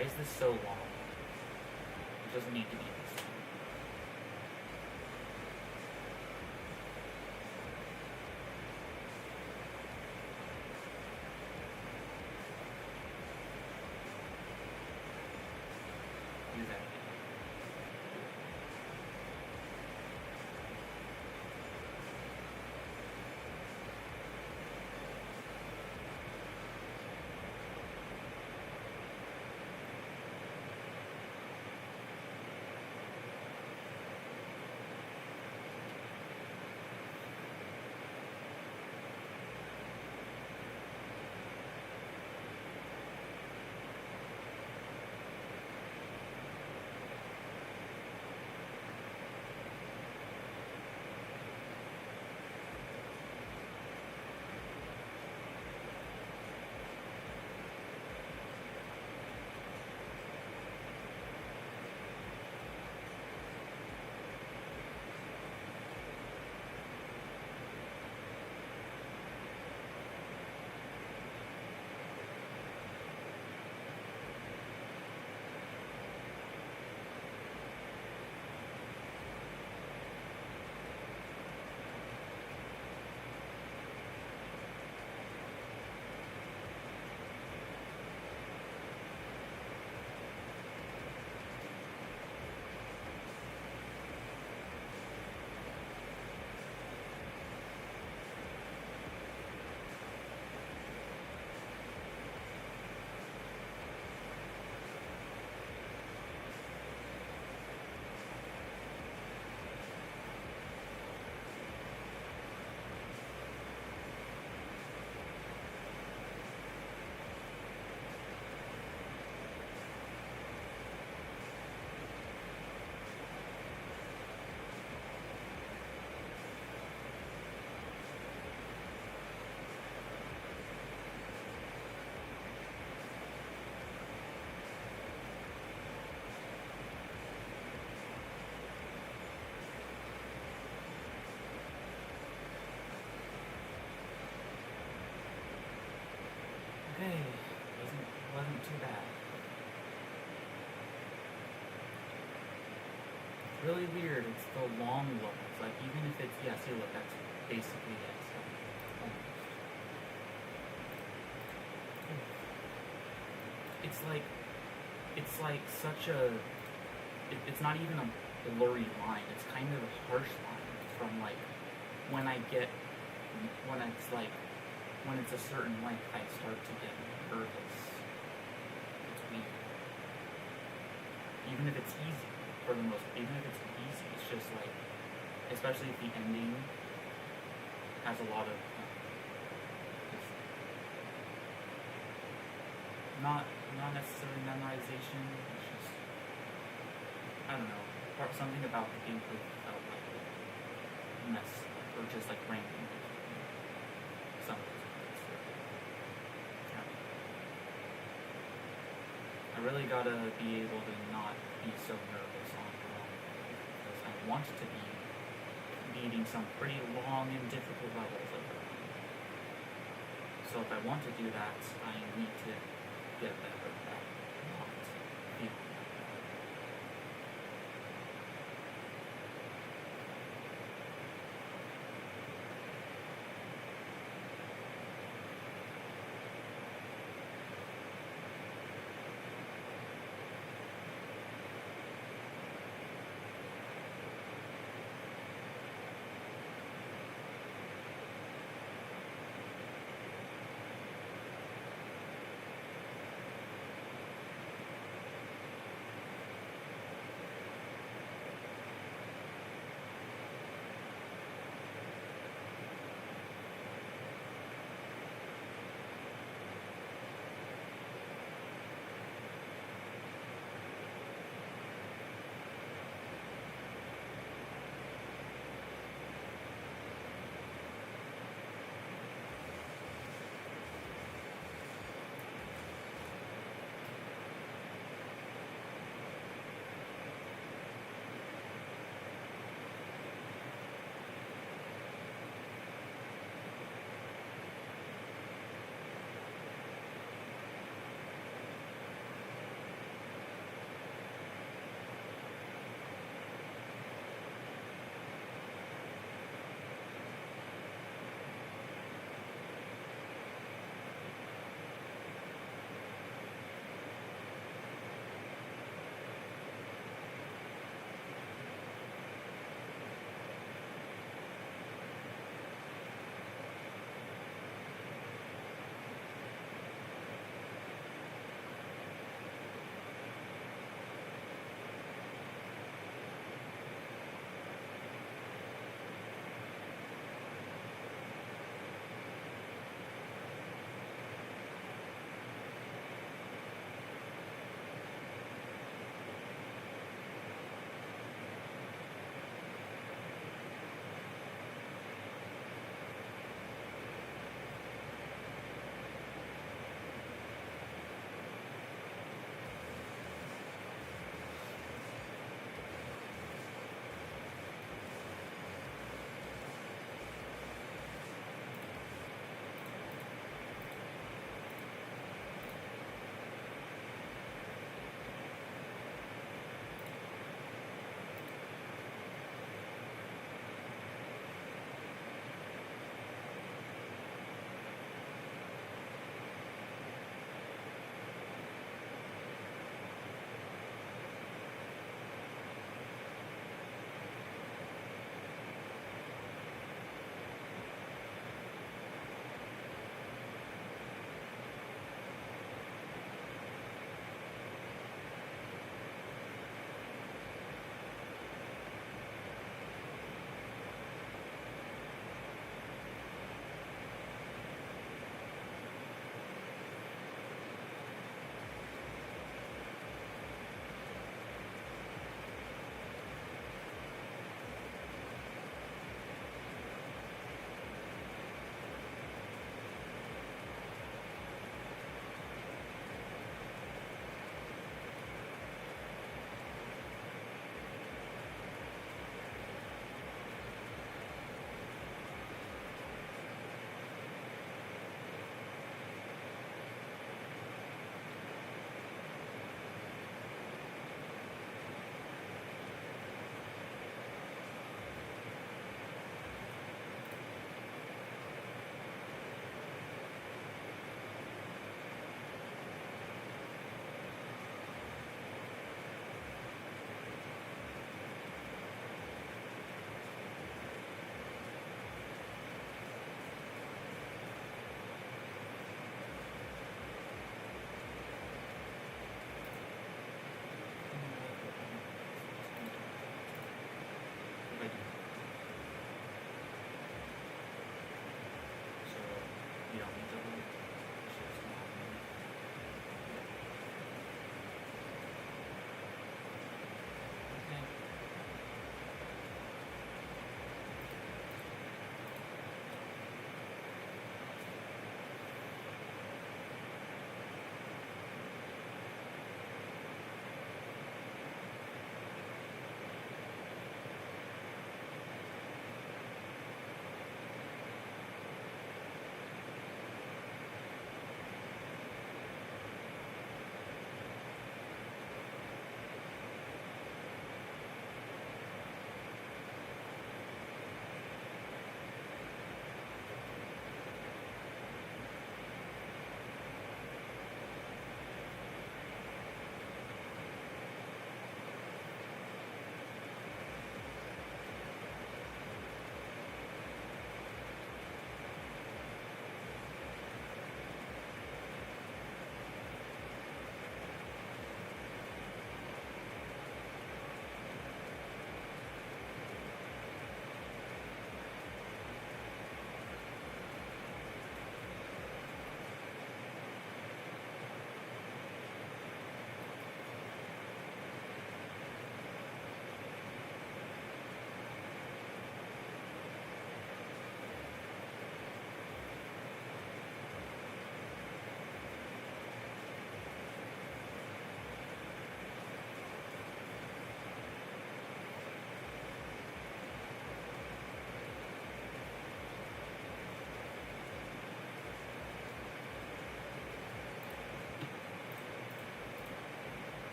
Why is this so long? It doesn't need to be this long. Do that again. Okay, wasn't too bad. It's really weird. It's the long levels. Like even if it's see, look, that's basically it. So, almost. It's like such a. It's not even a blurry line. It's kind of a harsh line from like when it's a certain length, I start to get nervous. It's weird. Even if it's easy, it's just like, especially if the ending has a lot of not necessarily memorization. It's just, I don't know, something about the gameplay felt like a mess, or just like random. I really gotta be able to not be so nervous on my own, because I want to be beating some pretty long and difficult levels of it. So if I want to do that, I need to get better at that. Not feel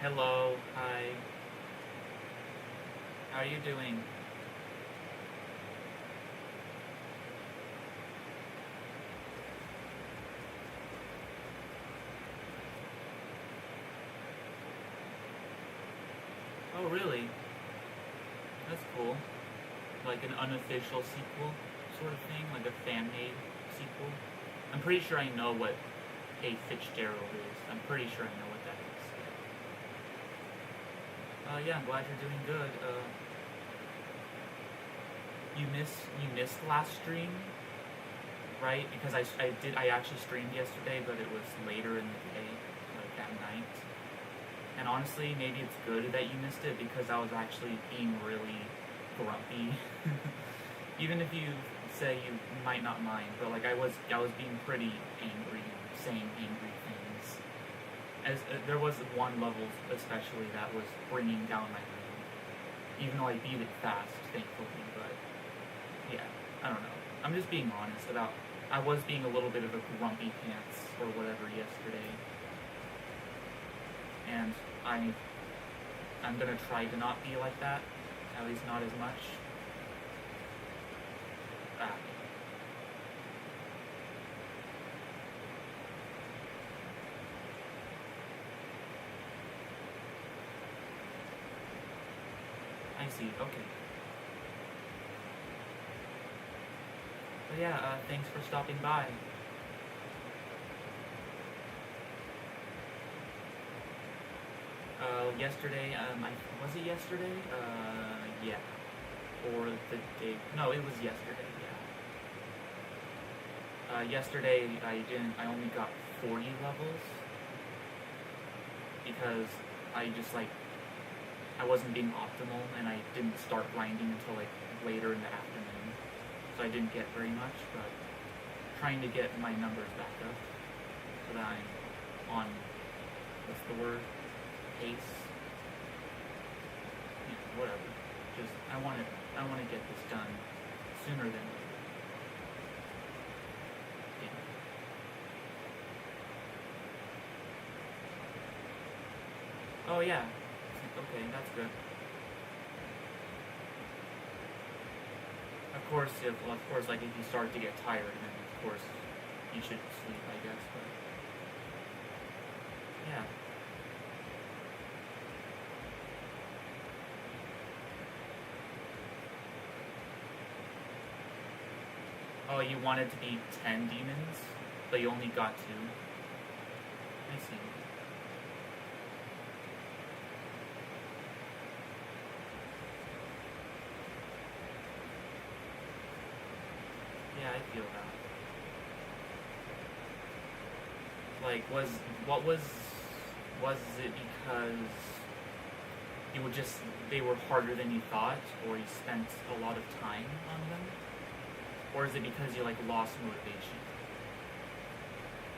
Hello, hi. How are you doing? Oh, really? That's cool. Like an unofficial sequel sort of thing, like a fan-made sequel. I'm pretty sure I know what A Fitzgerald is. I'm pretty sure I know what that is. Yeah, I'm glad you're doing good. You missed last stream, right? Because I actually streamed yesterday, but it was later in the day, like at night. And honestly, maybe it's good that you missed it because I was actually being really grumpy. Even if you say you might not mind, but like I was being pretty angry, saying angry things. As there was one level especially that was bringing down my mood, even though I beat it fast, thankfully. But yeah, I don't know. I'm just being honest about. I was being a little bit of a grumpy pants or whatever yesterday, and I'm gonna try to not be like that, at least not as much. Ah, I see. Okay. But yeah, thanks for stopping by. Yesterday, was it yesterday? Yeah. Or the day? No, it was yesterday. Yeah. Yesterday, I only got 40 levels because I just like I wasn't being optimal, and I didn't start grinding until like later in the afternoon, so I didn't get very much. But trying to get my numbers back up so that I'm on what's the word? Pace. Yeah, whatever. Just I want to get this done sooner than later. Yeah. Oh yeah. Okay, that's good. Of course, like if you start to get tired, then of course you should sleep, I guess. But yeah. Oh, you wanted to be 10 demons, but you only got 2. I see. Yeah, I feel that. Like, was it because you would just they were harder than you thought, or you spent a lot of time on them, or is it because you like lost motivation?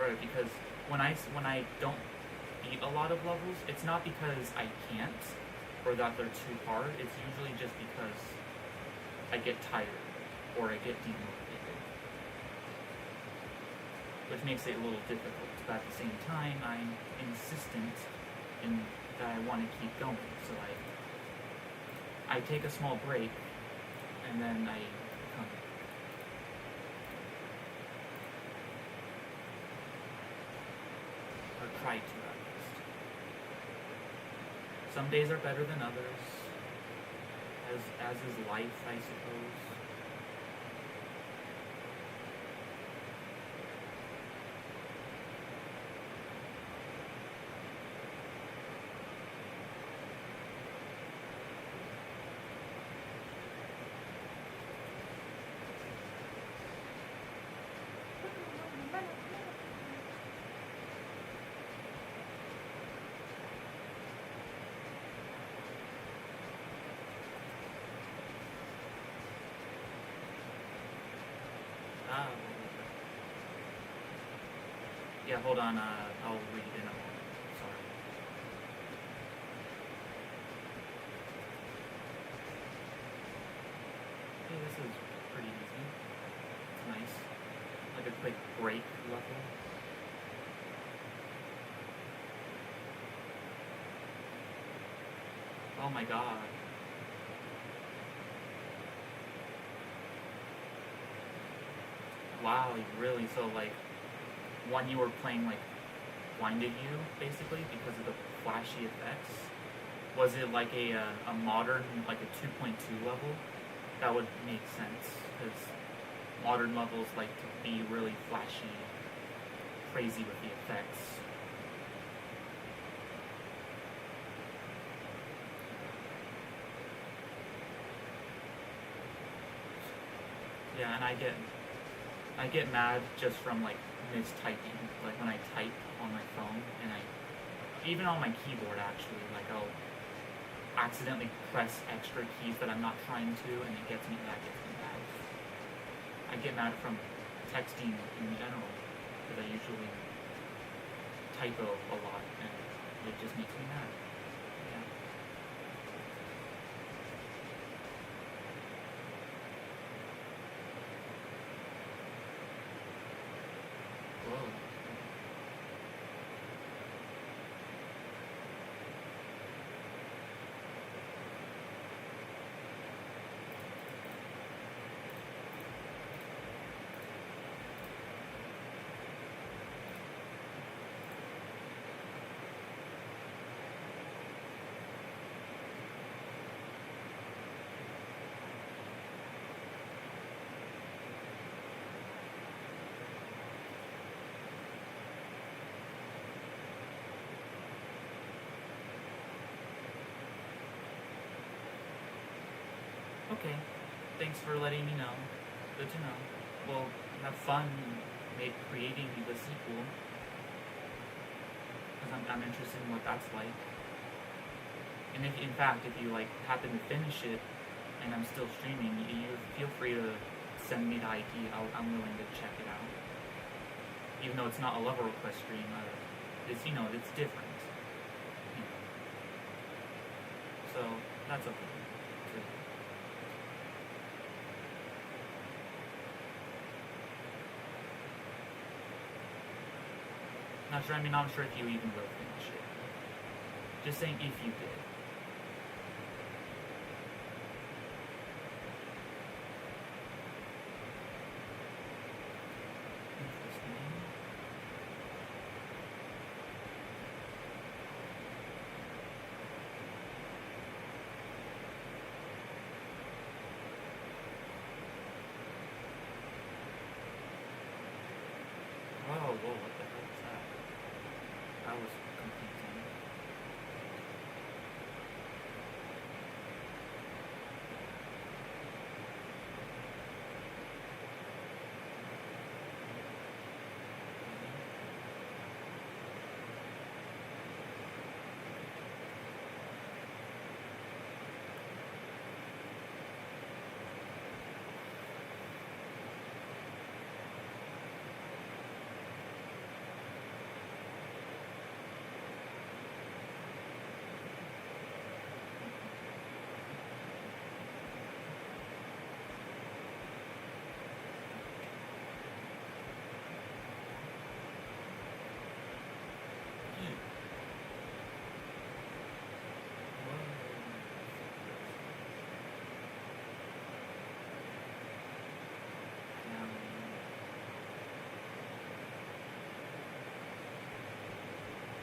Right? Because when I don't beat a lot of levels, it's not because I can't or that they're too hard. It's usually just because I get tired or I get demotivated, which makes it a little difficult. But at the same time, I'm insistent in that I want to keep going. So I take a small break, and then I come. Or try to at least. Some days are better than others, as is life, I suppose. Ah, yeah, hold on, I'll read in a moment. Sorry. Hey, this is pretty easy. It's nice. Like a quick break level. Oh my god. Wow, really? So like, when you were playing like blinded you basically because of the flashy effects? Was it like a modern, like a 2.2 level? That would make sense because modern levels like to be really flashy, crazy with the effects. Yeah, and I get mad just from like mistyping, like when I type on my phone and even on my keyboard actually, like I'll accidentally press extra keys that I'm not trying to, and that gets me mad. I get mad from texting in general because I usually typo a lot, and it just makes me mad. Yeah. Whoa. Okay. Thanks for letting me know. Good to know. Well, have fun creating the sequel because I'm interested in what that's like. And if, in fact, if you like happen to finish it and I'm still streaming, you feel free to send me the ID. I'm willing to check it out. Even though it's not a level request stream, it's it's different. So that's okay. Not sure. I mean, I'm sure if you even will finish it. Just saying if you did. Whoa, what the hell is that? That was confusing.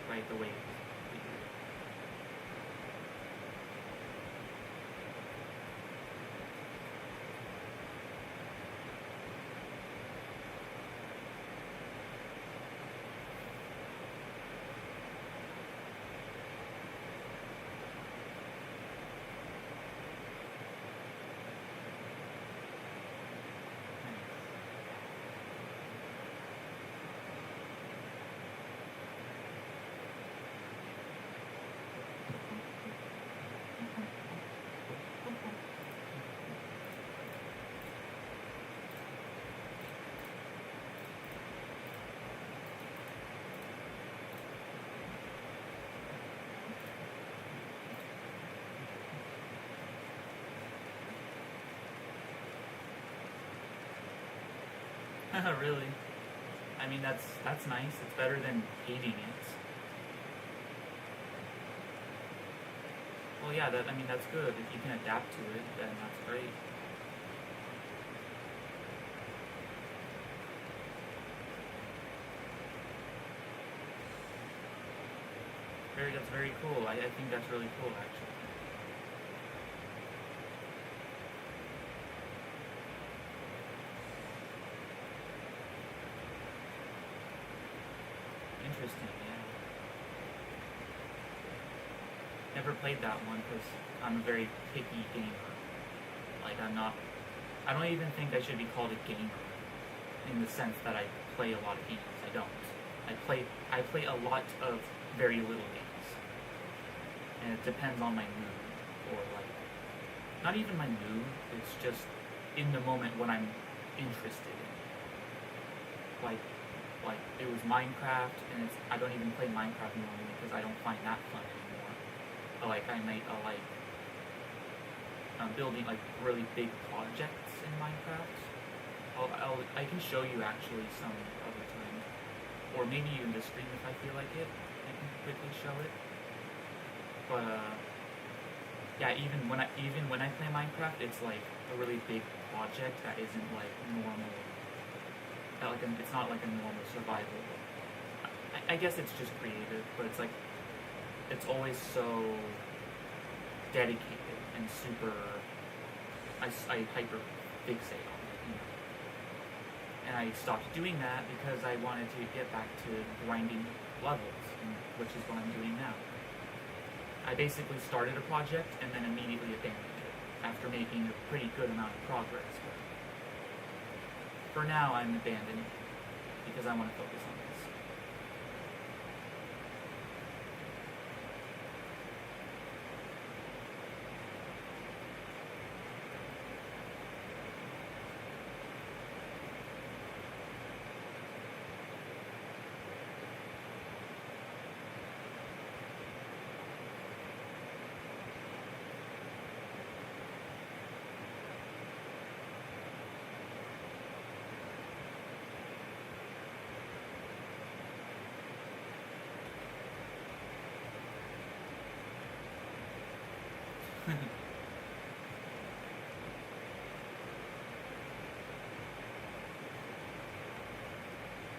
Right, the wave. Really? I mean, that's nice. It's better than hating it. Well, Well, yeah, I mean, that's good. If you can adapt to it, then that's great. That's very cool. I think that's really cool, actually. Interesting, yeah. Never played that one because I'm a very picky gamer. Like, I don't even think I should be called a gamer in the sense that I play a lot of games. I don't. I play a lot of very little games. And it depends on my mood, or like, not even my mood, it's just in the moment what I'm interested in. Like it was Minecraft, and I don't even play Minecraft normally because I don't find that fun anymore. I'm building like really big projects in Minecraft. I can show you actually some other time, or maybe even the stream if I feel like it. I can quickly show it. But yeah, even when I play Minecraft, it's like a really big project that isn't like normal. It's not like a normal survival. I guess it's just creative, but it's like it's always so dedicated and super. I hyper fixate on it, you know. And I stopped doing that because I wanted to get back to grinding levels, which is what I'm doing now. I basically started a project and then immediately abandoned it after making a pretty good amount of progress. But for now, I'm abandoning it because I want to focus on this.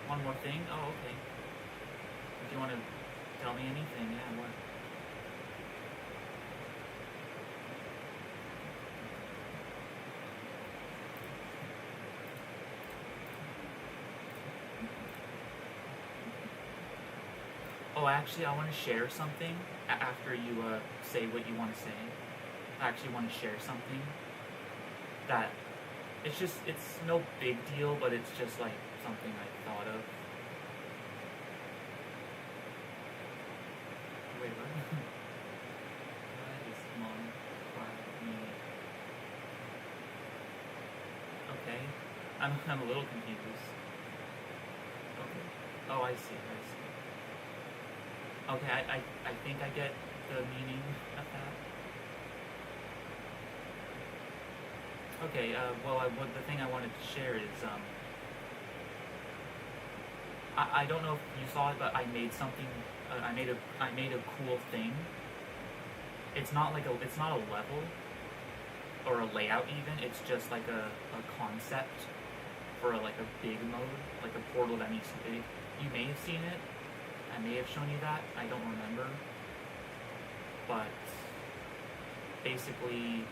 One more thing? Oh, okay. If you want to tell me anything, yeah, what? Oh, actually, I want to share something after you say what you want to say. I actually want to share something that it's no big deal, but it's just like something I thought of. Wait, what? What is me? Okay, I'm a little confused. Okay. Oh, I see. Okay, I think I get the meaning of that. Okay, the thing I wanted to share is, I don't know if you saw it, but I made something, I made a cool thing. It's not a level, or a layout even, it's just like a concept for like a big mode, like a portal that makes it big. You may have seen it, I may have shown you that, I don't remember, but basically,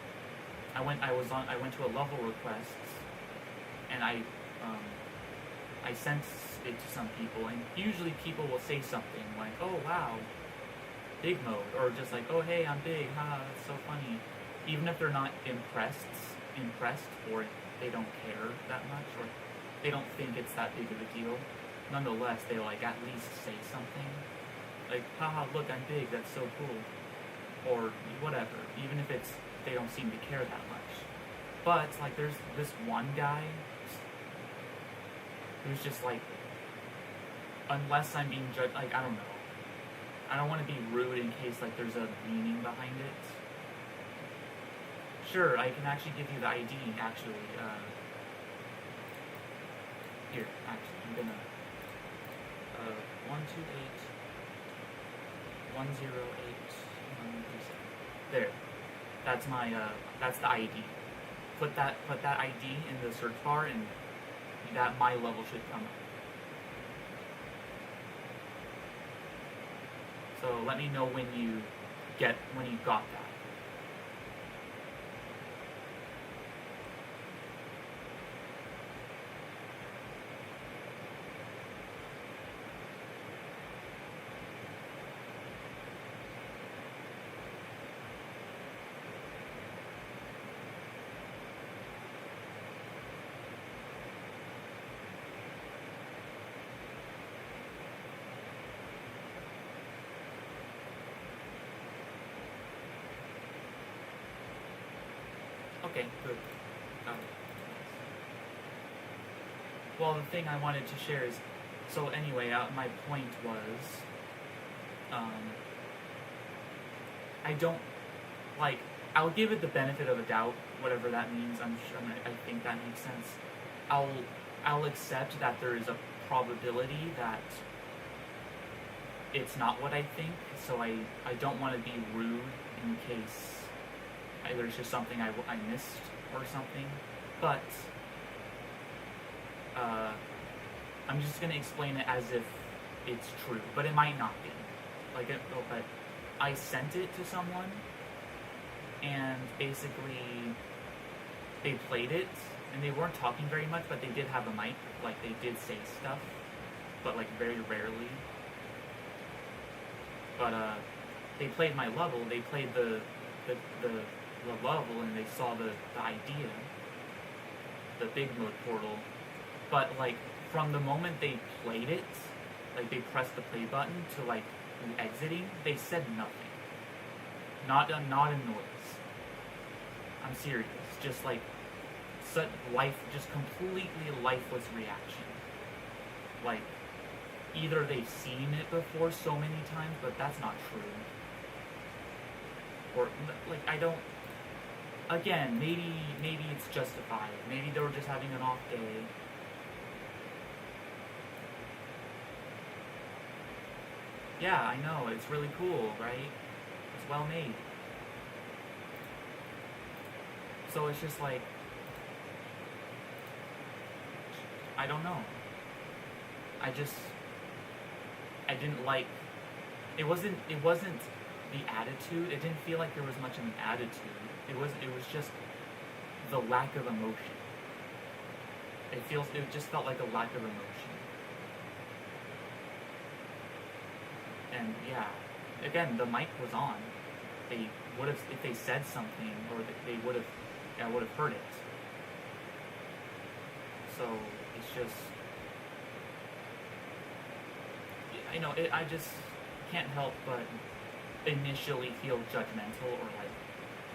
I went to a level request, and I sent it to some people, and usually people will say something like, "Oh wow, big mode," or just like, "Oh hey, I'm big, haha, that's so funny," even if they're not impressed, or they don't care that much, or they don't think it's that big of a deal. Nonetheless, they like at least say something, like, "Haha, look, I'm big, that's so cool," or whatever, even if they don't seem to care that much. But like, there's this one guy who's just like, unless I'm being judged, like, I don't know. I don't want to be rude in case like there's a meaning behind it. Sure, I can actually give you the ID. Actually, here. Actually, I'm gonna 128 108 137. There. That's my that's the ID. Put that ID in the search bar, and that my level should come up. So let me know when you got that. Okay, good. Got it. Well, the thing I wanted to share is, so anyway, my point was, I don't, like, I'll give it the benefit of a doubt, whatever that means. I think that makes sense. I'll accept that there is a probability that it's not what I think, so I don't want to be rude in case there's just something I missed or something, but I'm just going to explain it as if it's true, but it might not be. But I sent it to someone, and basically they played it, and they weren't talking very much, but they did have a mic, like they did say stuff, but like very rarely. But they played my level, they played the level, and they saw the idea, the big mode portal, but like from the moment they played it, like they pressed the play button to like exiting, they said nothing, not a noise. I'm serious, just like just completely lifeless reaction. Like either they've seen it before so many times, but that's not true, or like I don't. Again, maybe it's justified. Maybe they were just having an off day. Yeah, I know, it's really cool, right? It's well made. So it's just like, I don't know. I didn't like, it wasn't the attitude. It didn't feel like there was much of an attitude. It was just the lack of emotion. It just felt like a lack of emotion. And yeah, again, the mic was on. They would have, if they said something, or they would have, I would have heard it. So it's just, I just can't help but initially feel judgmental, or like,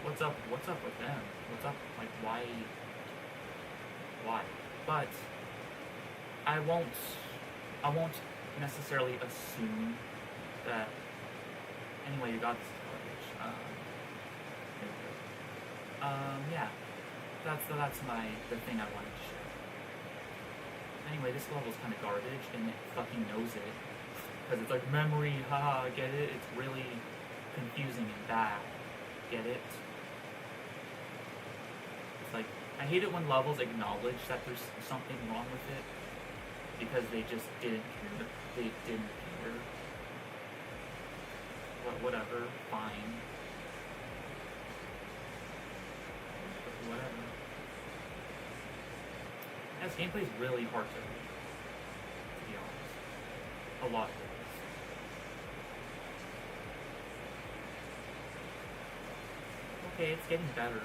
what's up with them? What's up, like, why? But I won't necessarily assume that. Anyway, you got this garbage. Yeah, that's the thing I wanted to share. Anyway, this level's kind of garbage, and it fucking knows it, because it's like memory, haha, get it? It's really confusing and bad. Get it? It's like, I hate it when levels acknowledge that there's something wrong with it, because they just didn't care. They didn't care. Whatever, fine. Whatever. Yeah, this gameplay's really hard to be honest. A lot of it is. Okay, it's getting better.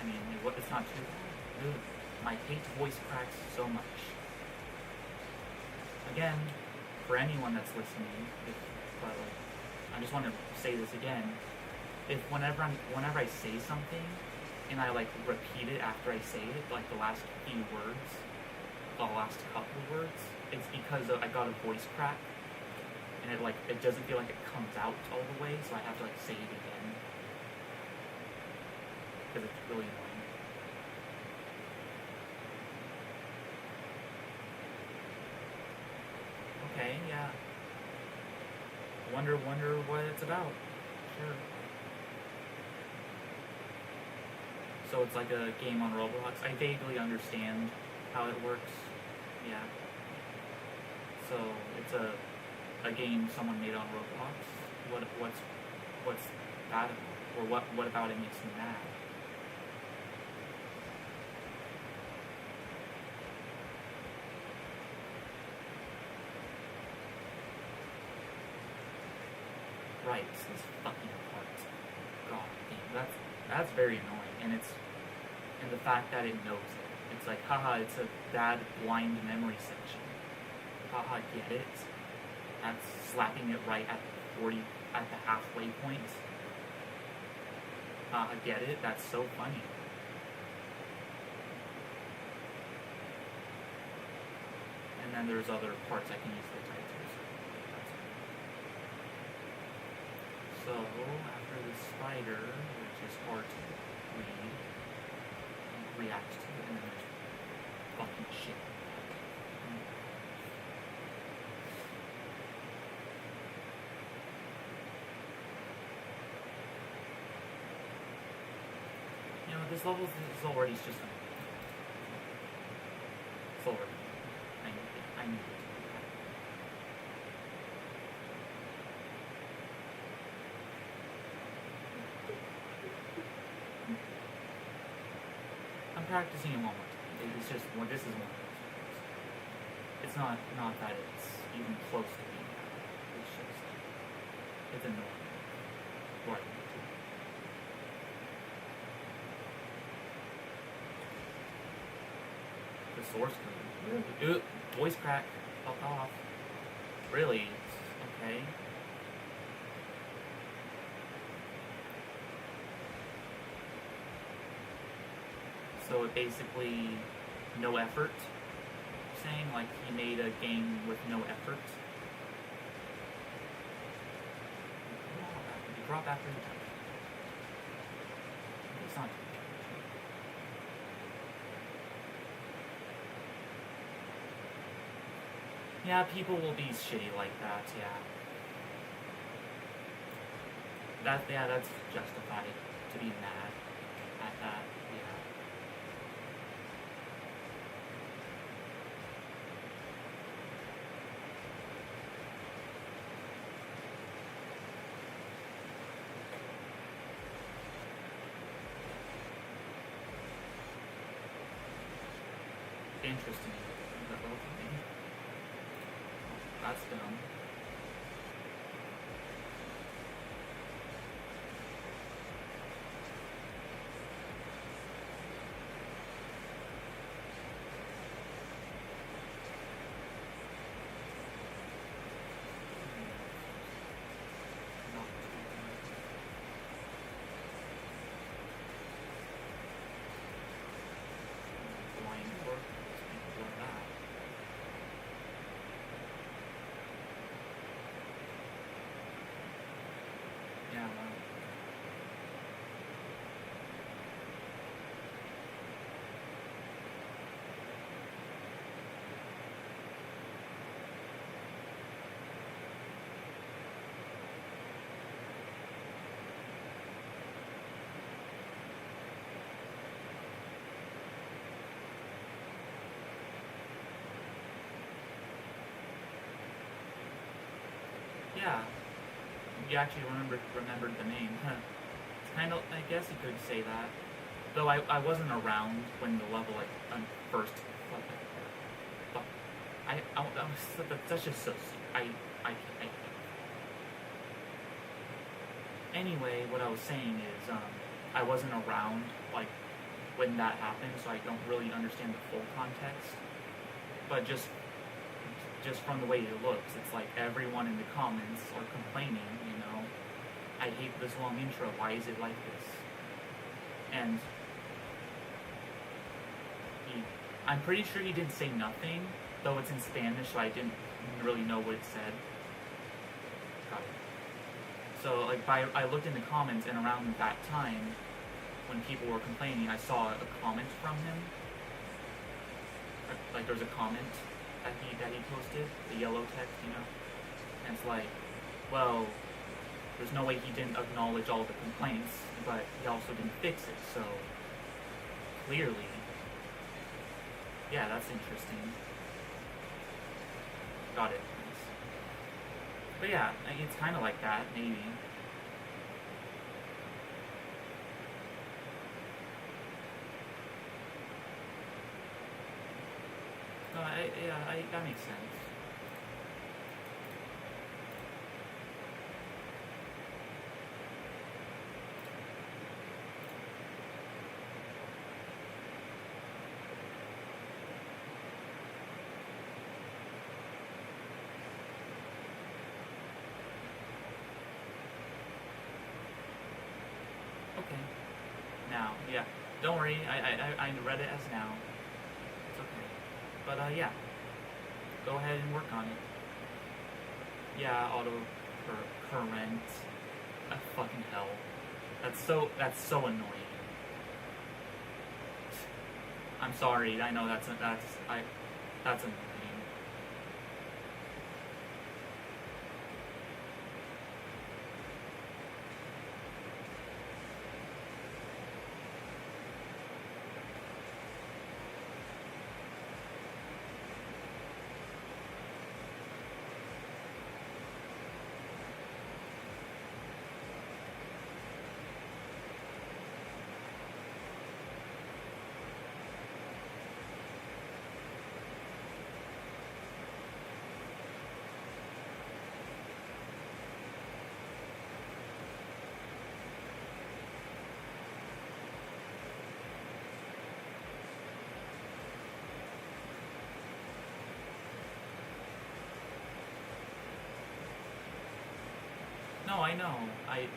I mean, it's not too bad. Dude, my hate voice cracks so much. Again, for anyone that's listening, but like, I just want to say this again. Whenever I say something, and I like repeat it after I say it, like the last few words, the last couple words, it's because I got a voice crack, and it doesn't feel like it comes out all the way, so I have to like say it again, because it's really annoying. Okay, yeah. Wonder what it's about. Sure. So it's like a game on Roblox. I vaguely understand how it works. Yeah. So it's a game someone made on Roblox. What's bad about it? Or what about it makes me mad? Right, this fucking part. God damn, that's very annoying, and the fact that it knows it. It's like, haha, it's a bad blind memory section. Haha, get it? That's slapping it right at the halfway point. Haha, get it? That's so funny. And then there's other parts I can easily type to. So after the spider, which is hard to read, react to it, and then there's fucking shit. You know, this level is already just it's already. I need it. I'm practicing it one more time. It's just this is one of those things. It's not that it's even close to being bad. It's just it's annoying. Right. The source code. Ooh, voice crack. Fuck off. Really? Okay. So it basically no effort. Saying like he made a game with no effort. You drop after the touch. It's not. Yeah, people will be shitty like that. Yeah. That's justified to be mad at that. Yeah. Interesting. That little thing. That's dumb. Yeah, you actually remembered the name. It's kind of, I guess you could say that. Though I wasn't around when the level first. That's just so. I can't. Anyway, what I was saying is I wasn't around like when that happened, so I don't really understand the full context. But just from the way it looks, it's like everyone in the comments are complaining, I hate this long intro, why is it like this? And I'm pretty sure he didn't say nothing, though it's in Spanish, so I didn't really know what it said. Got it. So I looked in the comments, and around that time, when people were complaining, I saw a comment from him. Like there's a comment that he posted, the yellow text, and it's like, well, there's no way he didn't acknowledge all the complaints, but he also didn't fix it, so clearly. Yeah, that's interesting. Got it. Nice. But yeah, it's kind of like that, maybe. No, that makes sense. Okay. Now, yeah. Don't worry, I read it as now. It's okay. But, yeah. Go ahead and work on it. Yeah, auto current. Fucking hell. That's so annoying. I'm sorry, I know that's annoying. No, I know. I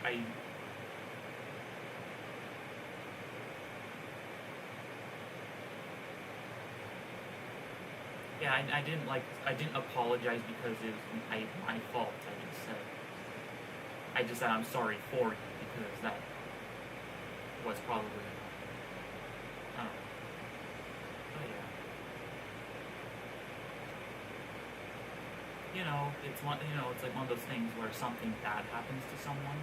yeah, I didn't apologize because it was my fault. I just said I'm sorry for you because that was probably, I don't know. But yeah. It's like one of those things where something bad happens to someone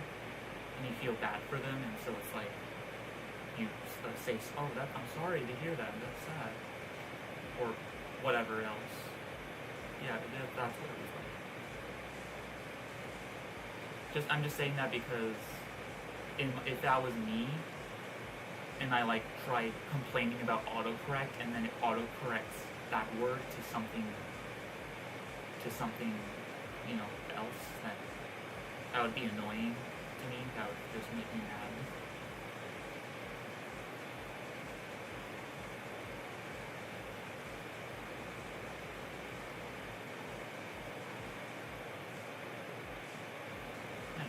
and you feel bad for them, and so it's like you say, "Oh, I'm sorry to hear that. That's sad," or whatever else. Yeah, that's what it was like. I'm just saying that because if that was me and I like tried complaining about autocorrect and then it autocorrects that word to something, else, then that would be annoying to me. That would just make me mad. Nice.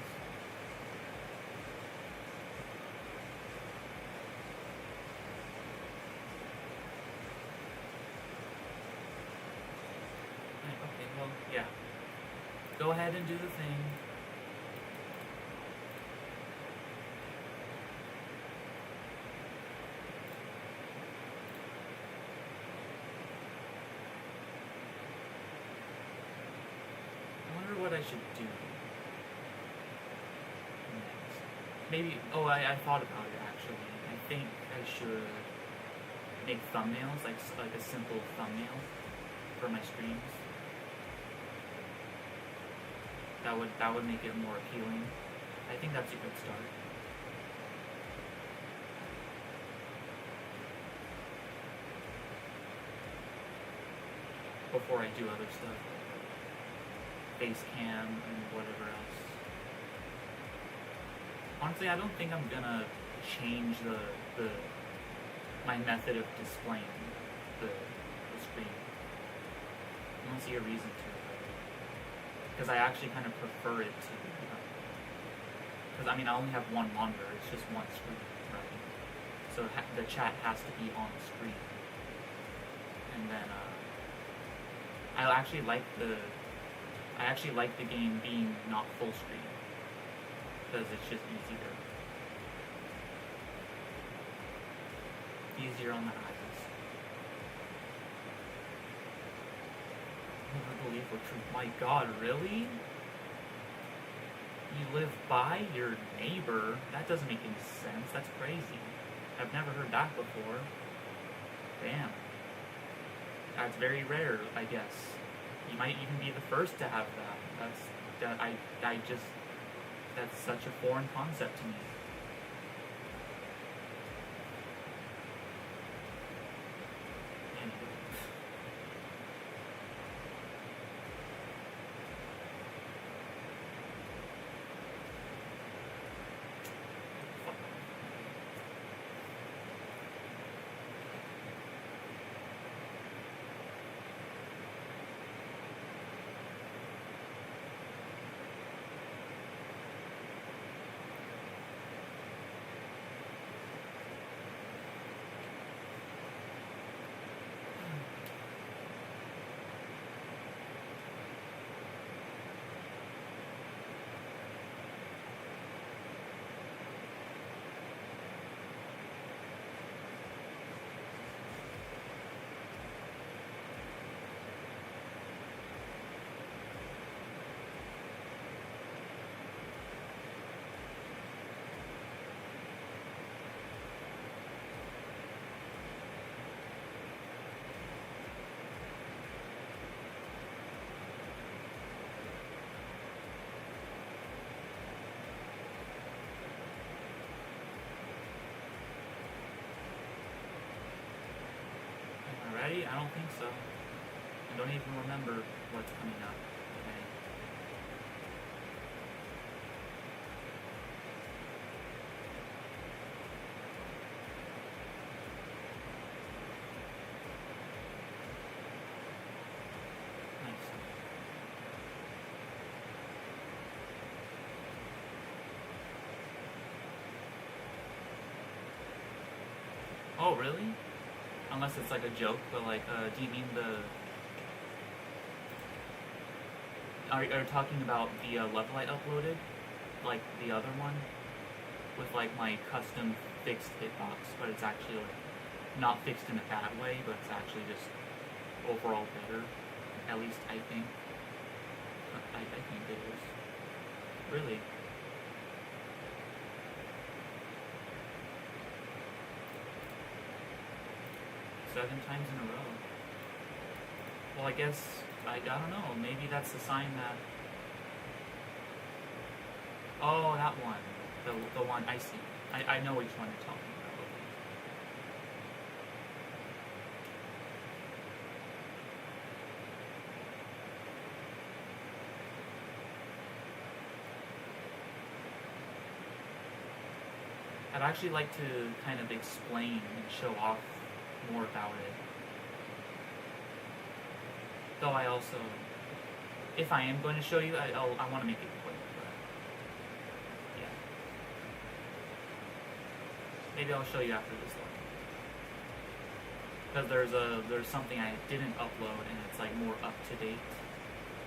Right, okay, well, yeah. Go ahead and do the thing. I wonder what I should do next. Maybe, I thought about it actually. I think I should make thumbnails, like a simple thumbnail for my streams. That would make it more appealing. I think that's a good start. Before I do other stuff, face cam and whatever else. Honestly, I don't think I'm gonna change my method of displaying the screen. I don't see a reason to. Because I actually kind of prefer it to. Because I only have one monitor. It's just one screen, right? So the chat has to be on the screen. And then I actually like the game being not full screen because it's just easier on the eyes. Never believe what truth. My God, really? You live by your neighbor? That doesn't make any sense. That's crazy. I've never heard that before. Damn. That's very rare, I guess. You might even be the first to have that. That's such a foreign concept to me. Anyway. Ready? I don't think so. I don't even remember what's coming up today. Nice. Oh, really? Unless it's like a joke, but like, do you mean are you talking about the level I uploaded? Like the other one? With like my custom fixed hitbox, but it's actually like, not fixed in a bad way, but it's actually just overall better. At least I think. I think it is. Really? Seven times in a row. Well, I guess, I don't know, maybe that's a sign that... Oh, that one. The one, I see. I know which one you're talking about. Okay. I'd actually like to kind of explain and show off more about it. Though I also, if I am going to show you, I want to make it quick, but yeah. Maybe I'll show you after this one. Because there's something I didn't upload and it's like more up to date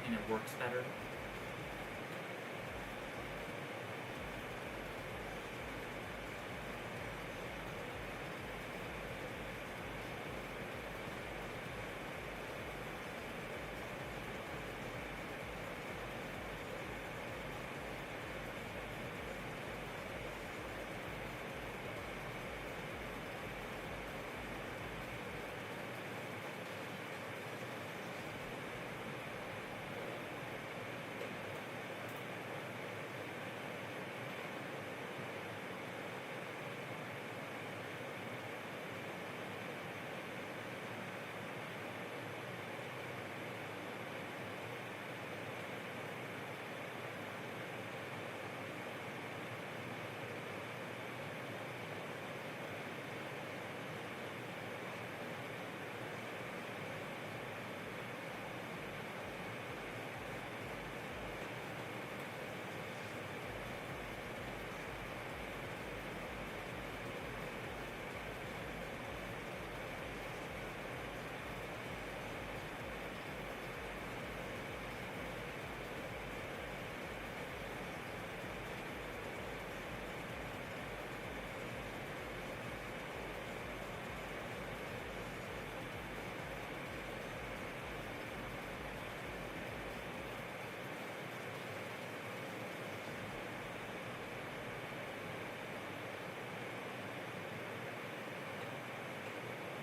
and it works better.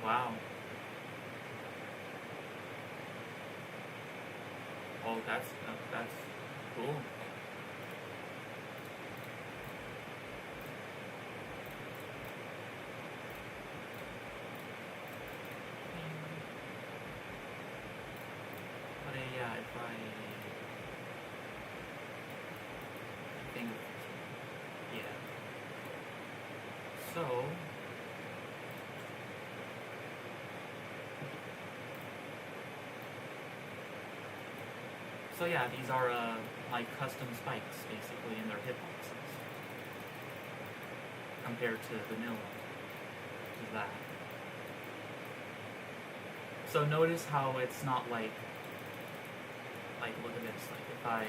Wow. Oh, that's cool. But yeah, if I think, yeah. So yeah, these are like custom spikes basically in their hitboxes compared to vanilla. Is that? So notice how it's not like look at this. Like if I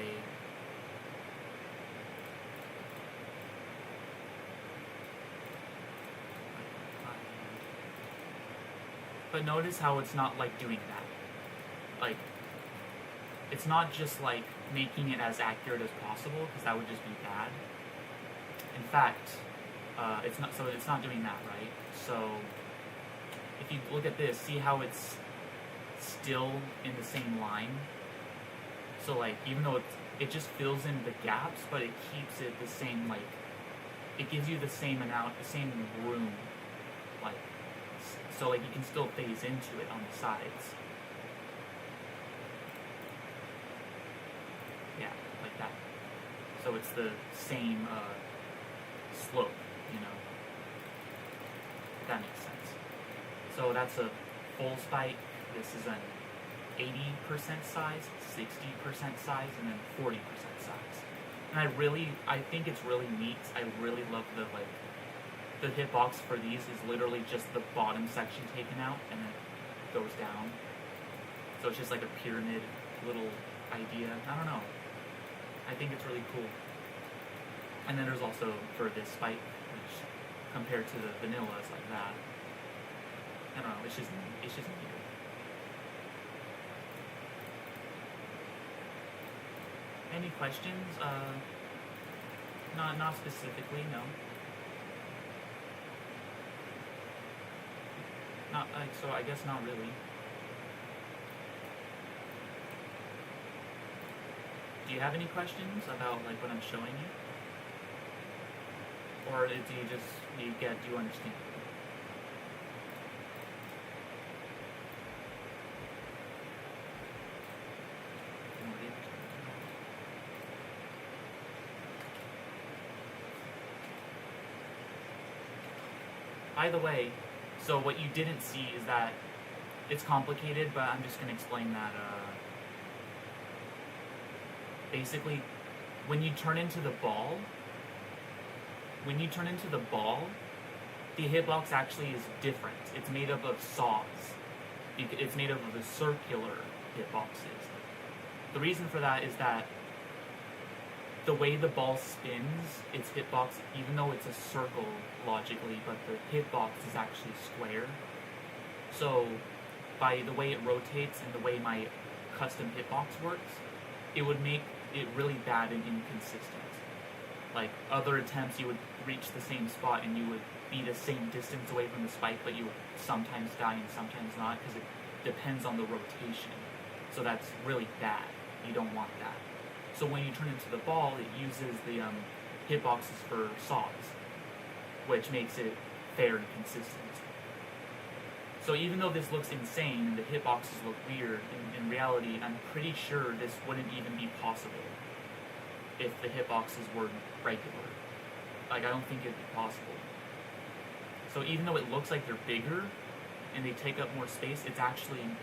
but notice how it's not like doing that. Like it's not just like making it as accurate as possible because that would just be bad. In fact, it's not. So it's not doing that, right? So if you look at this, see how it's still in the same line. So like even though it just fills in the gaps, but it keeps it the same. Like it gives you the same amount, the same room. Like so, like you can still phase into it on the sides. Yeah, like that. So it's the same slope, you know. If that makes sense. So that's a full spike. This is an 80% size, 60% size, and then 40% size. And I think it's really neat. I really love the hitbox for these is literally just the bottom section taken out and then it goes down. So it's just like a pyramid little idea. I don't know. I think it's really cool. And then there's also for this spike, which compared to the vanilla is like that. I don't know, it's just neat. Any questions? Not specifically, no. Not like so. I guess not really. Do you have any questions about like what I'm showing you, or do you understand? By the way, so what you didn't see is that it's complicated, but I'm just going to explain that. Basically, when you turn into the ball, the hitbox actually is different. It's made up of saws. It's made up of the circular hitboxes. The reason for that is that the way the ball spins, its hitbox, even though it's a circle logically, but the hitbox is actually square. So by the way it rotates and the way my custom hitbox works, it would make it really bad and inconsistent. Like other attempts, you would reach the same spot and you would be the same distance away from the spike, but you would sometimes die and sometimes not because it depends on the rotation. So that's really bad. You don't want that. So when you turn into the ball, it uses the hitboxes for saws, which makes it fair and consistent. So even though this looks insane and the hitboxes look weird, in reality, I'm pretty sure this wouldn't even be possible if the hitboxes were regular. Like, I don't think it'd be possible. So even though it looks like they're bigger and they take up more space, it's actually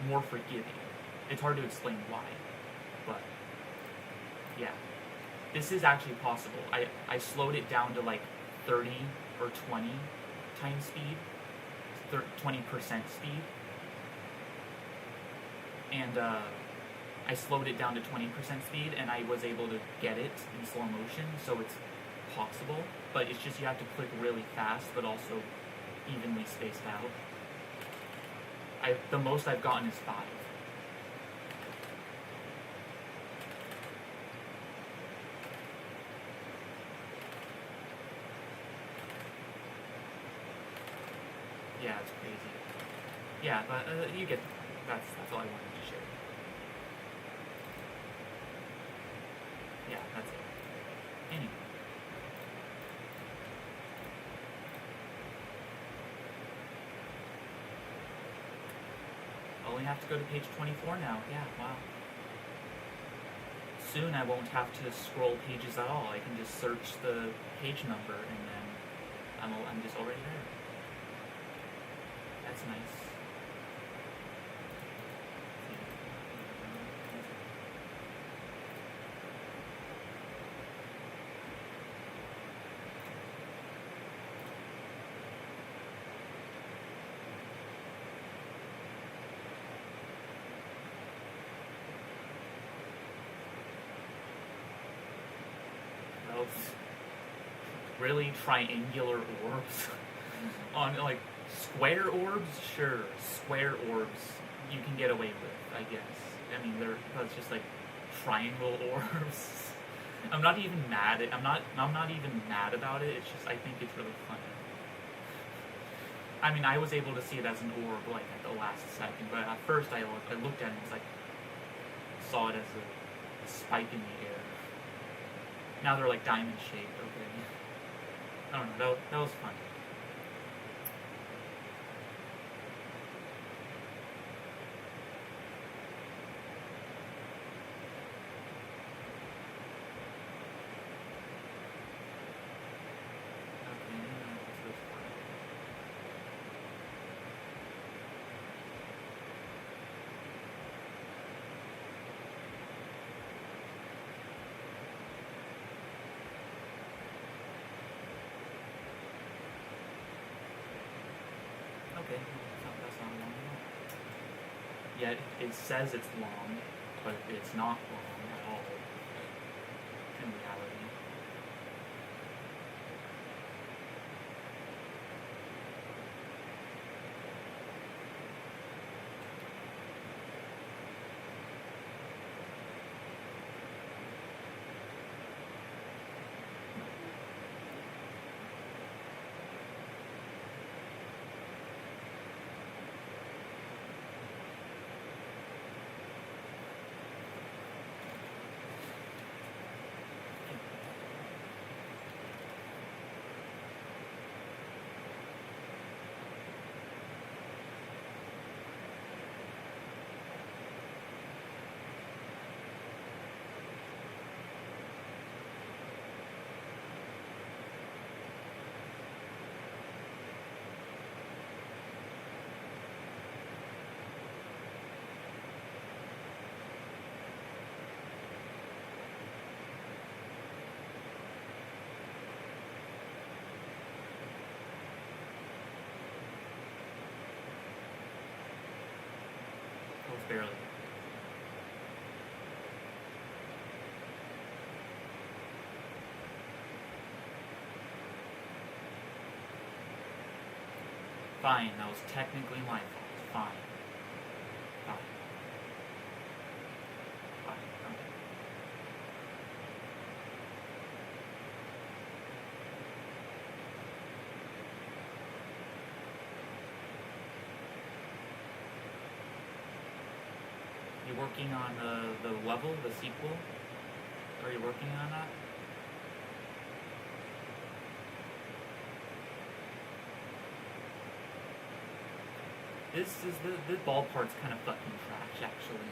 more forgiving. It's hard to explain why, but yeah. This is actually possible. I slowed it down to like 30 or 20 times speed, 20% speed, and I slowed it down to 20% speed, and I was able to get it in slow motion, so it's possible, but it's just you have to click really fast, but also evenly spaced out. The most I've gotten is 5. Yeah, it's crazy. Yeah, but you get that's all I wanted to share. only have to go to page 24 now. Yeah, wow. Soon I won't have to scroll pages at all. I can just search the page number and then I'm just already there. That's nice. Really triangular orbs on like square orbs, sure, square orbs you can get away with, I guess. I mean, that's just like triangle orbs. I'm not even mad I'm not even mad about it. It's just I think it's really funny. I mean, I was able to see it as an orb like at the last second, but at first I looked at it and was like, saw it as a spike in the air. Now they're like diamond shaped. Okay. I don't know. That was fun. Okay, that's not long at all. Yeah, it says it's long, but it's not long at all in reality. Barely. Fine, that was technically my fault. Fine. Fine. Fine. Okay. You working on the level, the sequel? Are you working on that? The ball part's kind of fucking trash, actually.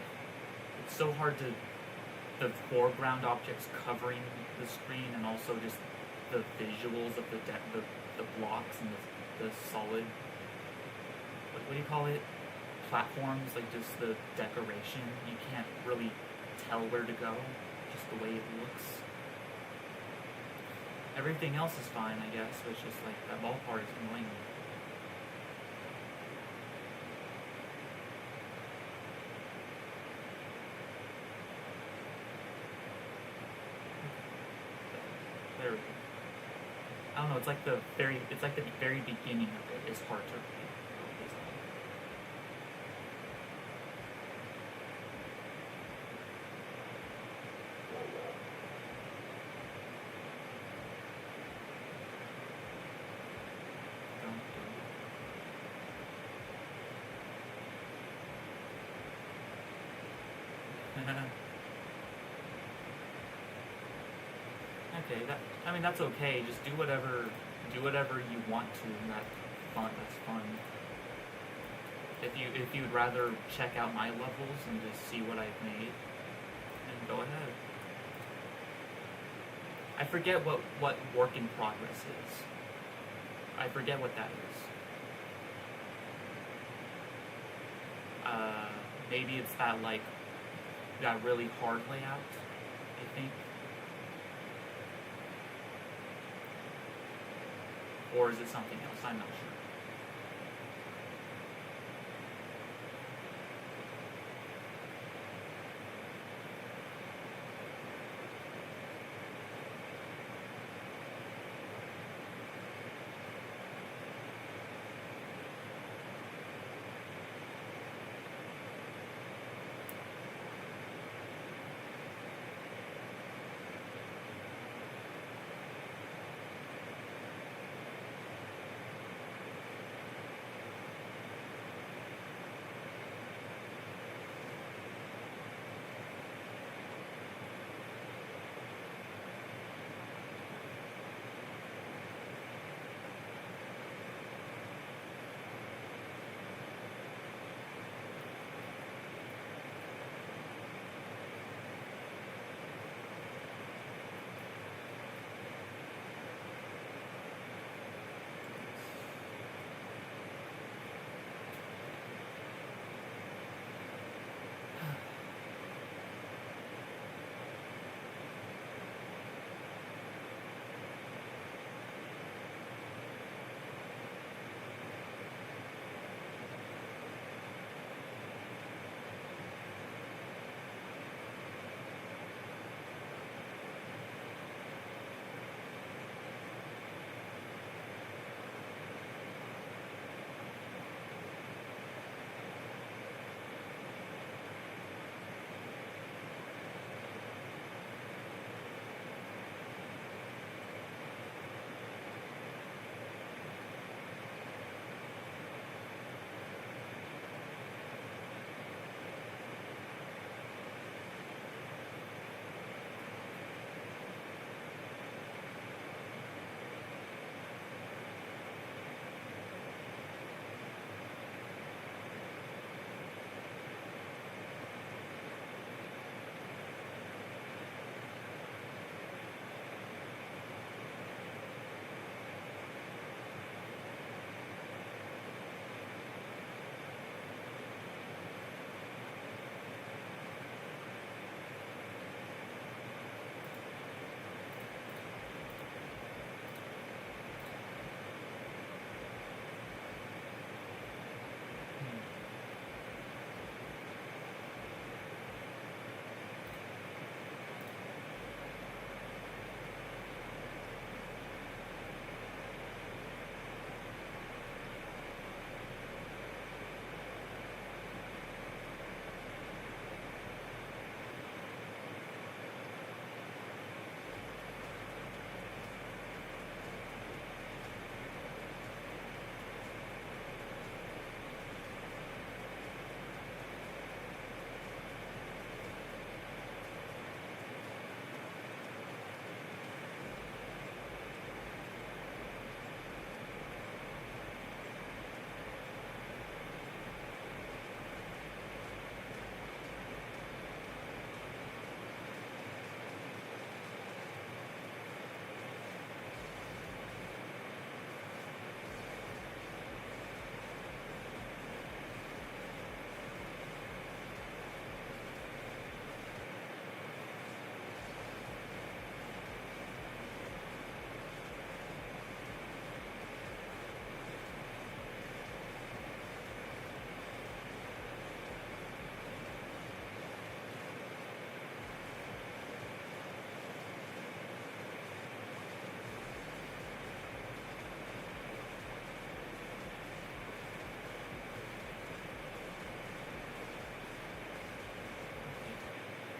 It's so hard to the foreground objects covering the screen and also just the visuals of the blocks and the solid. What do you call it? Platforms, like just the decoration. You can't really tell where to go, just the way it looks. Everything else is fine, I guess, but it's just like that ball part is annoying me. There we go. I don't know, it's like the very beginning of it is hard to read. Okay, that's okay. Just do whatever you want to. That's fun. If you'd rather check out my levels and just see what I've made, then go ahead. I forget what work in progress is. I forget what that is. Maybe it's that really hard layout, I think. Or is it something else? I'm not sure.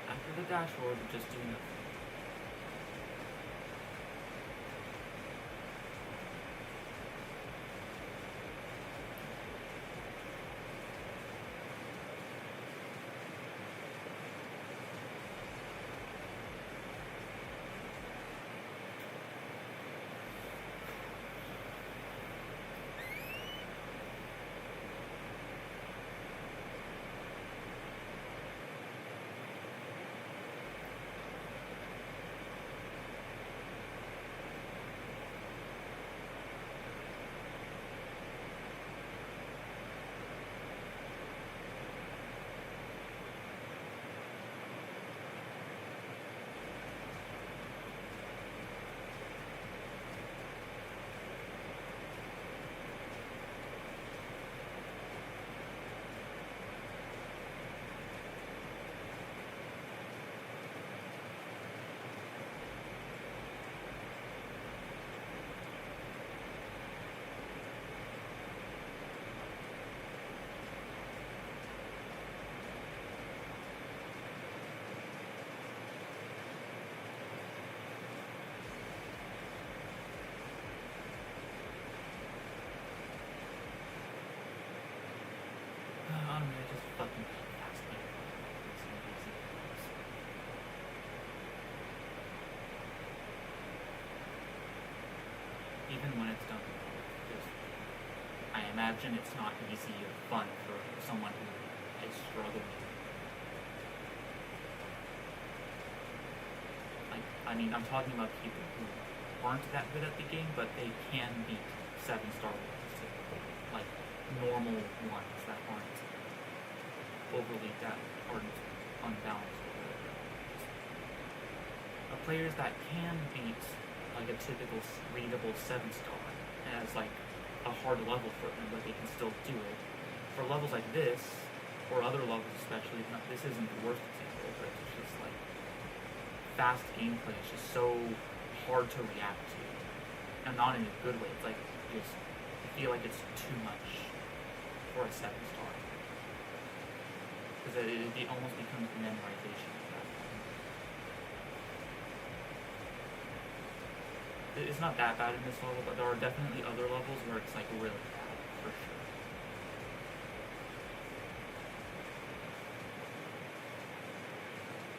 After the dashboard, just do nothing. imagine it's not easy or fun for someone who is struggling. I mean, I'm talking about people who aren't that good at the game, but they can beat 7-star levels too. Like normal ones that aren't unbalanced or whatever. Players that can beat like a typical readable 7-star as like a hard level for them, but they can still do it. For levels like this, or other levels especially, this isn't the worst example, but it's just like fast gameplay is just so hard to react to, and not in a good way. It's like just I feel like it's too much for a 7-star, because it almost becomes memorization at that point. It's not that bad in this level, but there are definitely other levels where it's like really bad for sure.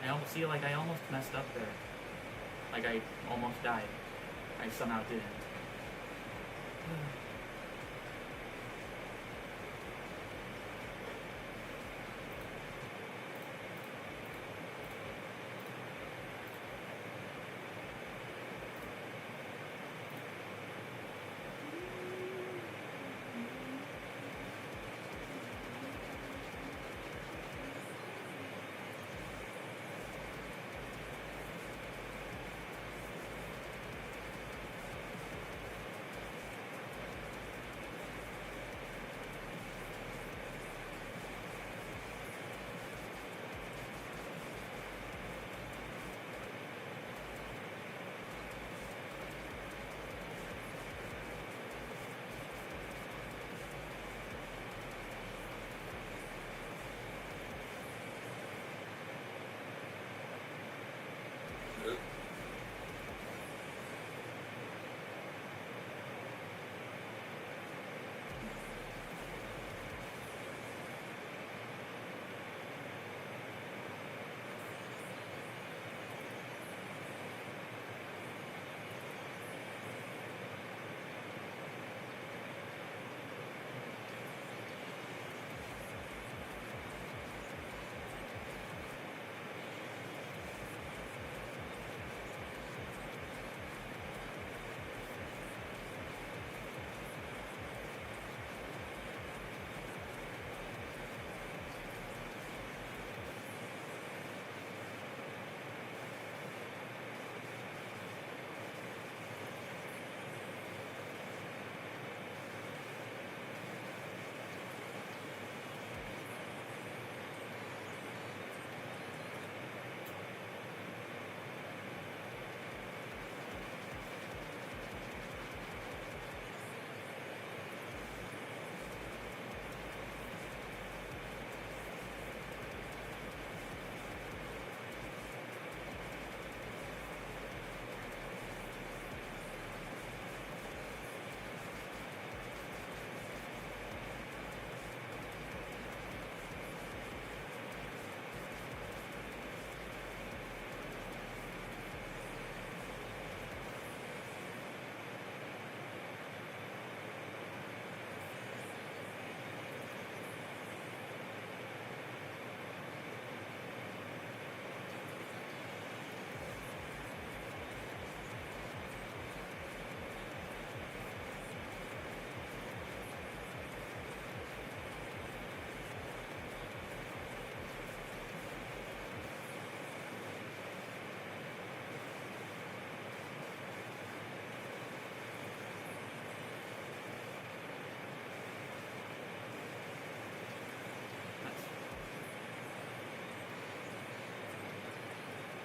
I almost messed up there. Like I almost died. I somehow didn't.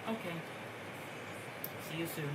Okay. See you soon.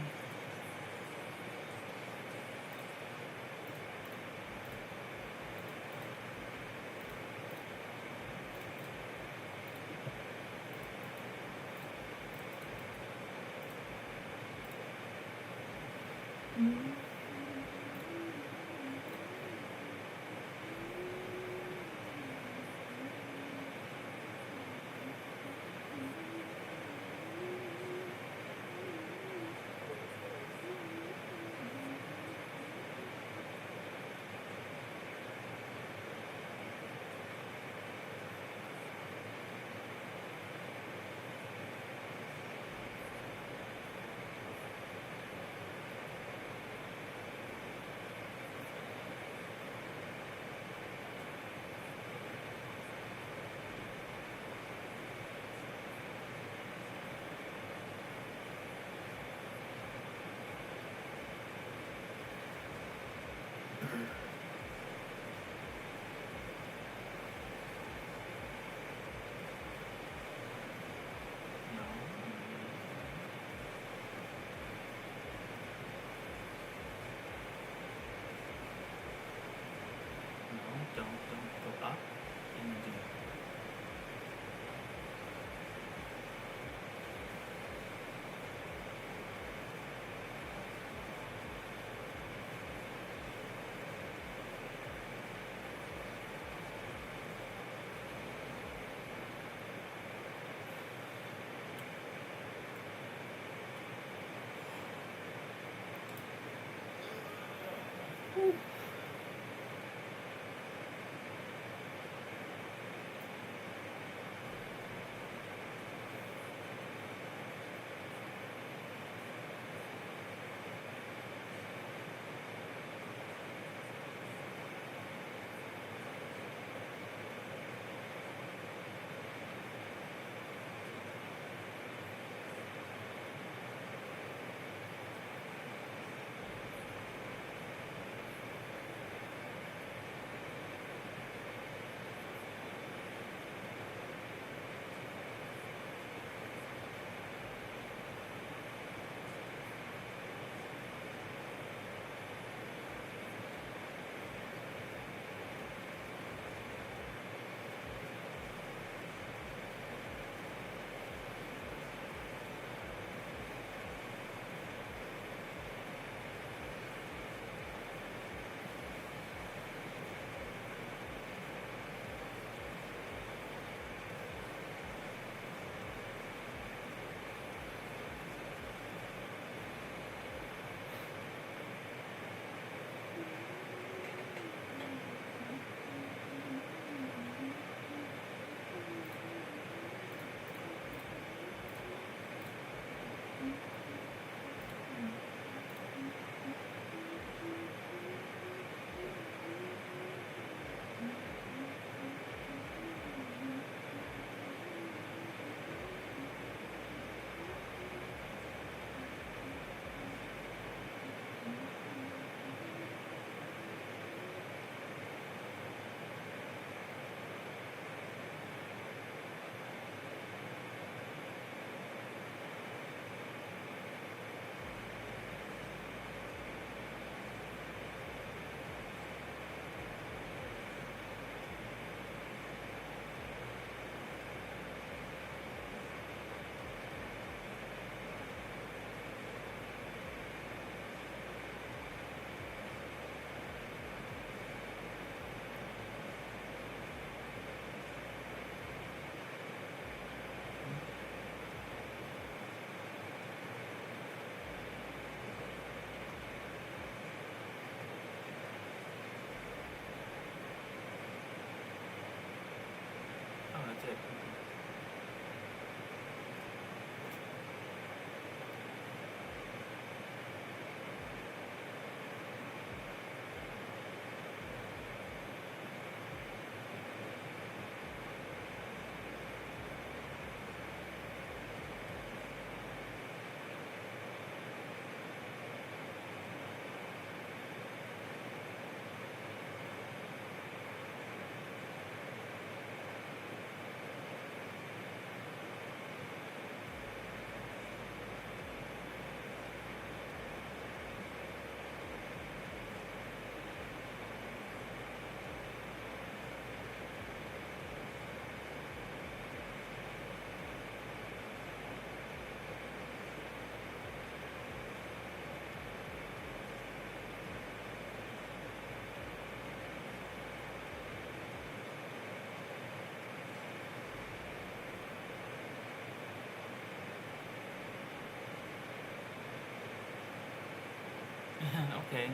Okay.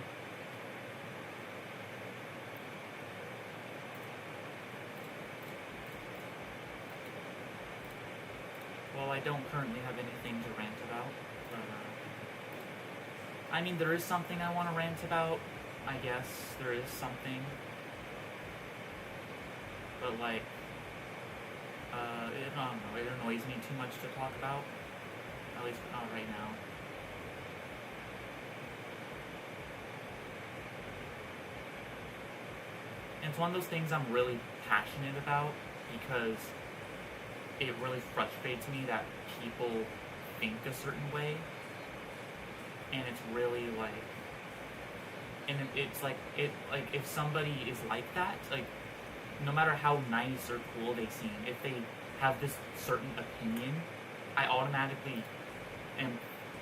Well, I don't currently have anything to rant about, but, I mean, there is something I want to rant about, I guess. There is something. But, like, I don't know, it annoys me too much to talk about. At least not right now. And it's one of those things I'm really passionate about because it really frustrates me that people think a certain way, and it's really like, and it's like if somebody is like that, like no matter how nice or cool they seem, if they have this certain opinion, I automatically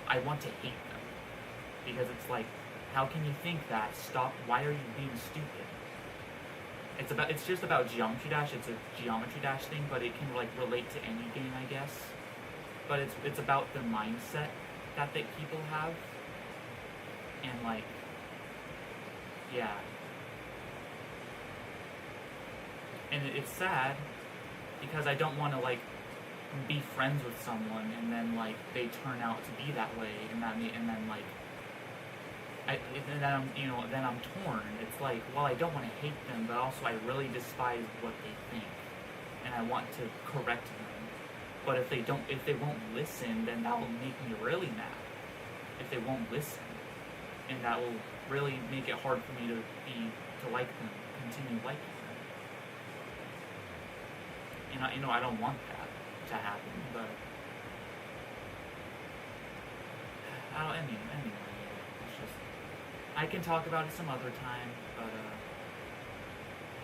I want to hate them because it's like, how can you think that? Stop! Why are you being stupid? It's just about Geometry Dash. It's a Geometry Dash thing, but it can like relate to any game, I guess. But it's about the mindset that people have, and like, yeah. And it's sad because I don't want to like be friends with someone and then like they turn out to be that way, and then like then I'm torn. It's like, well, I don't want to hate them, but also I really despise what they think, and I want to correct them. But if they won't listen, then that will make me really mad. If they won't listen, and that will really make it hard for me to like them, continue liking them. And I don't want that to happen, but anyway. I can talk about it some other time, but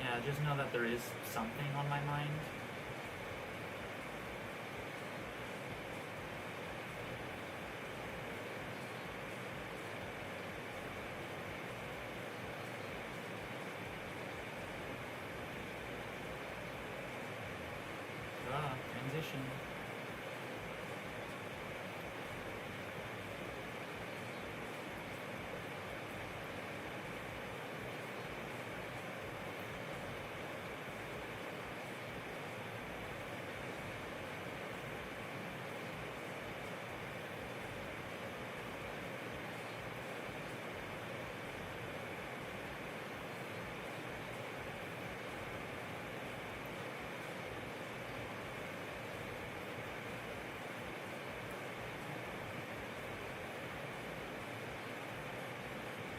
yeah, just know that there is something on my mind. Transition.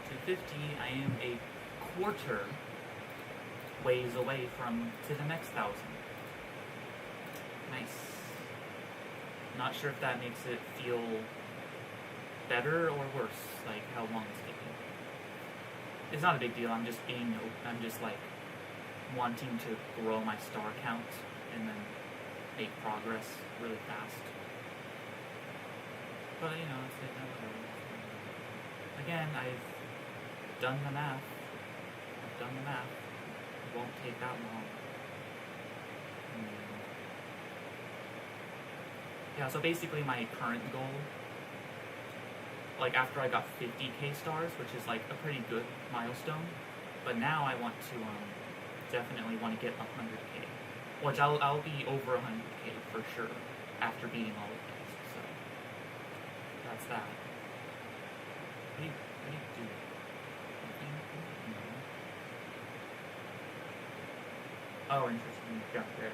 To 50, I am a quarter ways away to the next 1,000. Nice. Not sure if that makes it feel better or worse, like how long it's taking. It's not a big deal. I'm just like wanting to grow my star count and then make progress really fast. But it's whatever. Again, I've done the math. It won't take that long. Yeah, so basically my current goal, like after I got 50k stars, which is like a pretty good milestone, but now I want to definitely want to get 100k, which I'll be over 100k for sure after beating all of these. So that's that. What do you do? Oh, interesting. Yeah, there.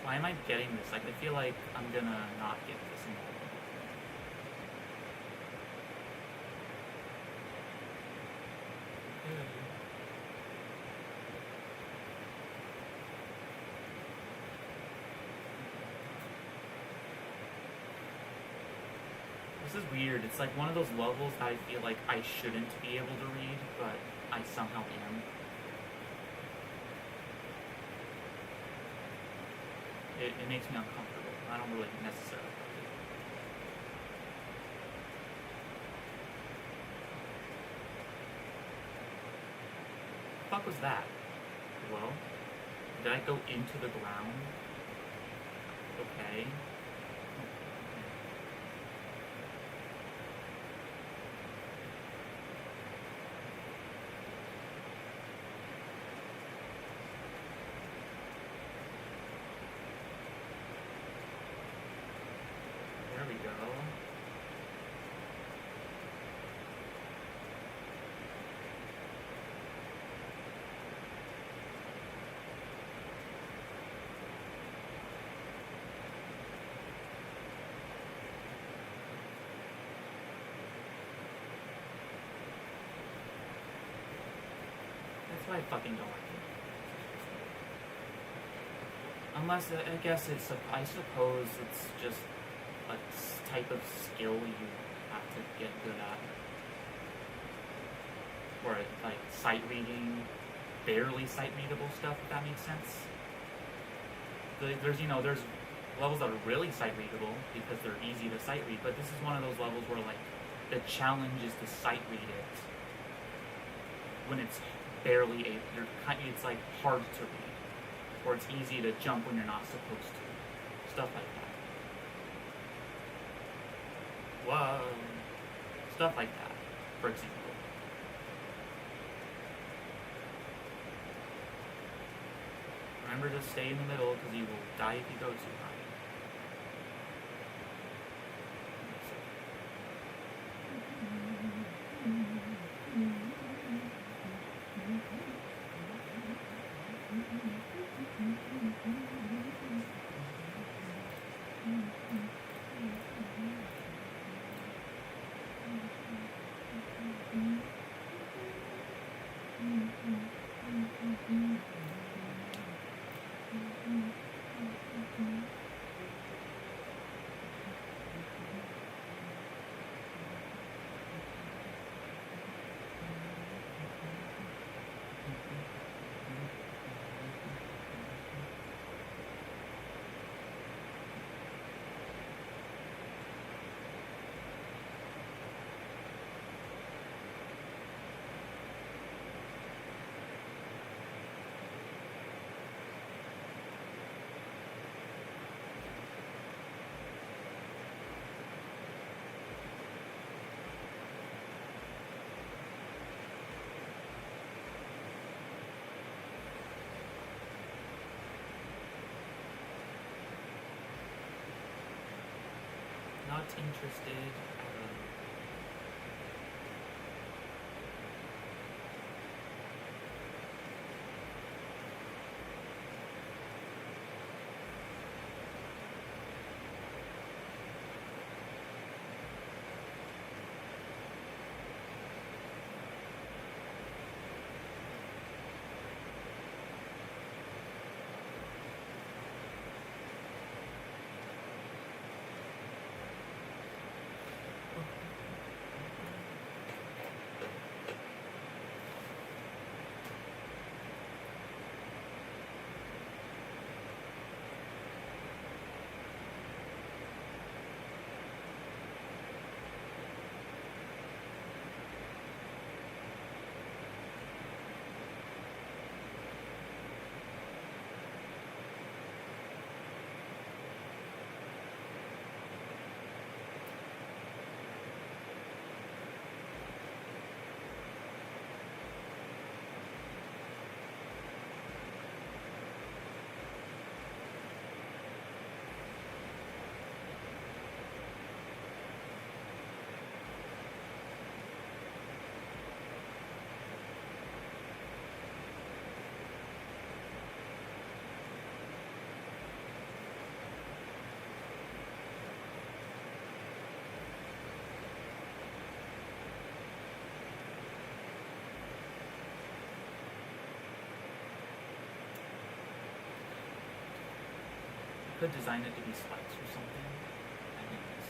Why am I getting this? Like, I feel like I'm gonna not get this in all. This is weird. It's like one of those levels that I feel like I shouldn't be able to read, but I somehow am. It makes me uncomfortable. I don't really necessarily like it. What the fuck was that? Hello? Did I go into the ground? Okay. There we go. That's why I fucking don't like it. Unless, I guess it's, I suppose it's just a type of skill you have to get good at. Or like sight reading, barely sight readable stuff, if that makes sense. There's, there's levels that are really sight readable because they're easy to sight read, but this is one of those levels where like the challenge is to sight read it when it's barely it's like hard to read, or it's easy to jump when you're not supposed to, stuff like that. Whoa, stuff like that, for example. Remember to stay in the middle because you will die if you go too high. Not interested at all. could design it to be spikes or something. I think it's...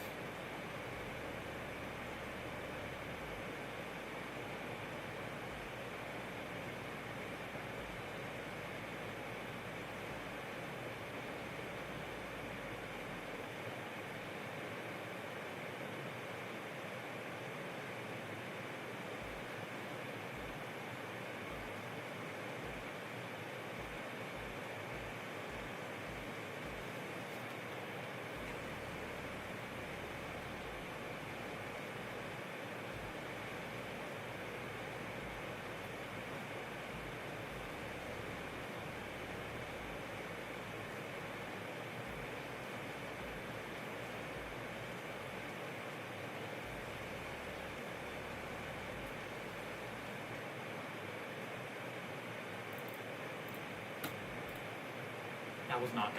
That was not.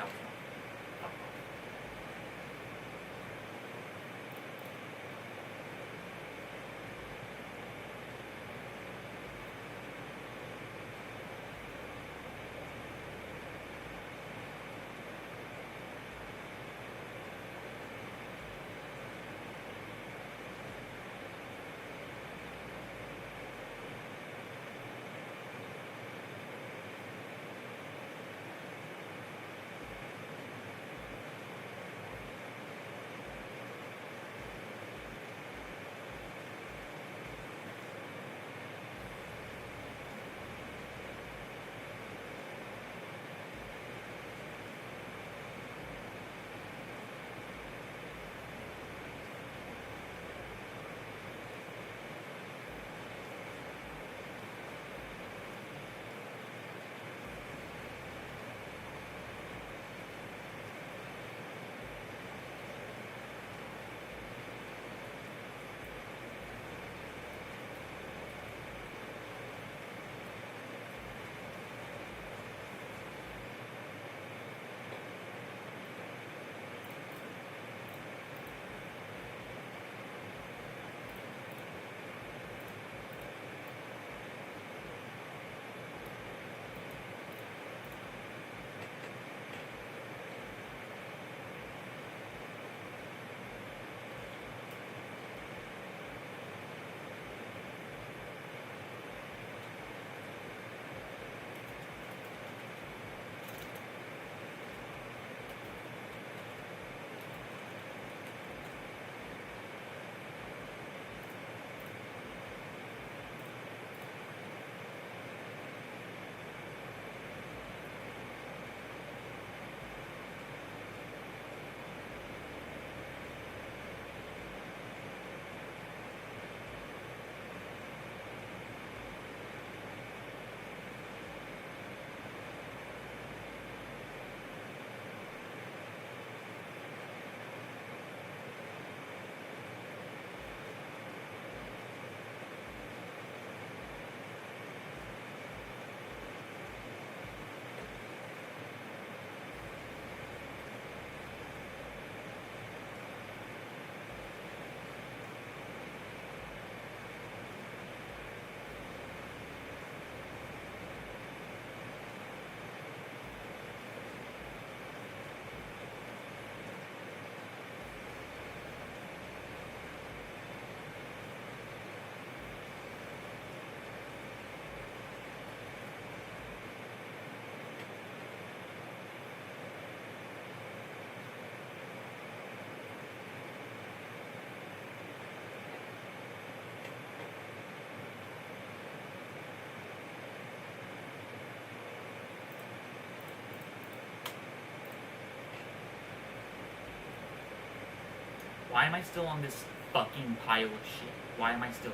Why am I still on this fucking pile of shit? Why am I still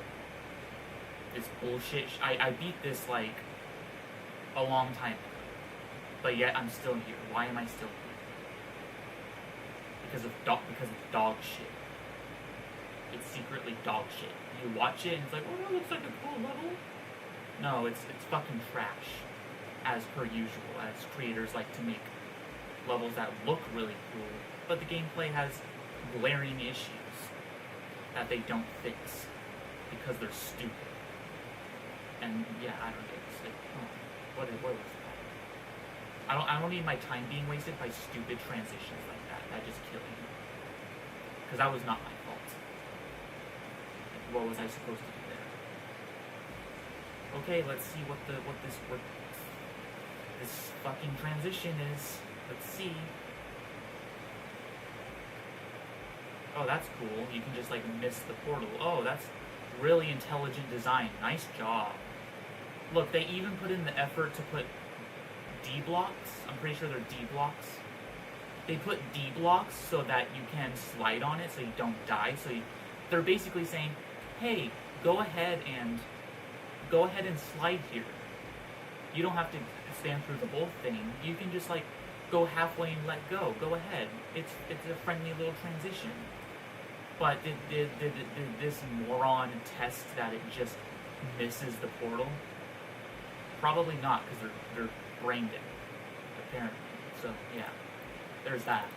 this bullshit? I beat this like a long time ago, but yet I'm still here. Why am I still here? Because it's dog shit. It's secretly dog shit. You watch it and it's like, oh, that looks like a cool level. No, it's fucking trash, as per usual. As creators like to make levels that look really cool, but the gameplay has glaring issues that they don't fix because they're stupid. And yeah, I don't get this. Like, what was that? I don't need my time being wasted by stupid transitions like that. That just kill me. Because that was not my fault. What was I supposed to do there? Okay, let's see what this fucking transition is. Let's see. Oh, that's cool. You can just like miss the portal. Oh, that's really intelligent design. Nice job. Look, they even put in the effort to put D blocks. I'm pretty sure they're D blocks. They put D blocks so that you can slide on it so you don't die. They're basically saying, hey, go ahead and slide here. You don't have to stand through the whole thing. You can just like go halfway and let go. Go ahead. It's a friendly little transition. But did this moron test that it just misses the portal? Probably not, because they're brain dead, apparently. So yeah, there's that.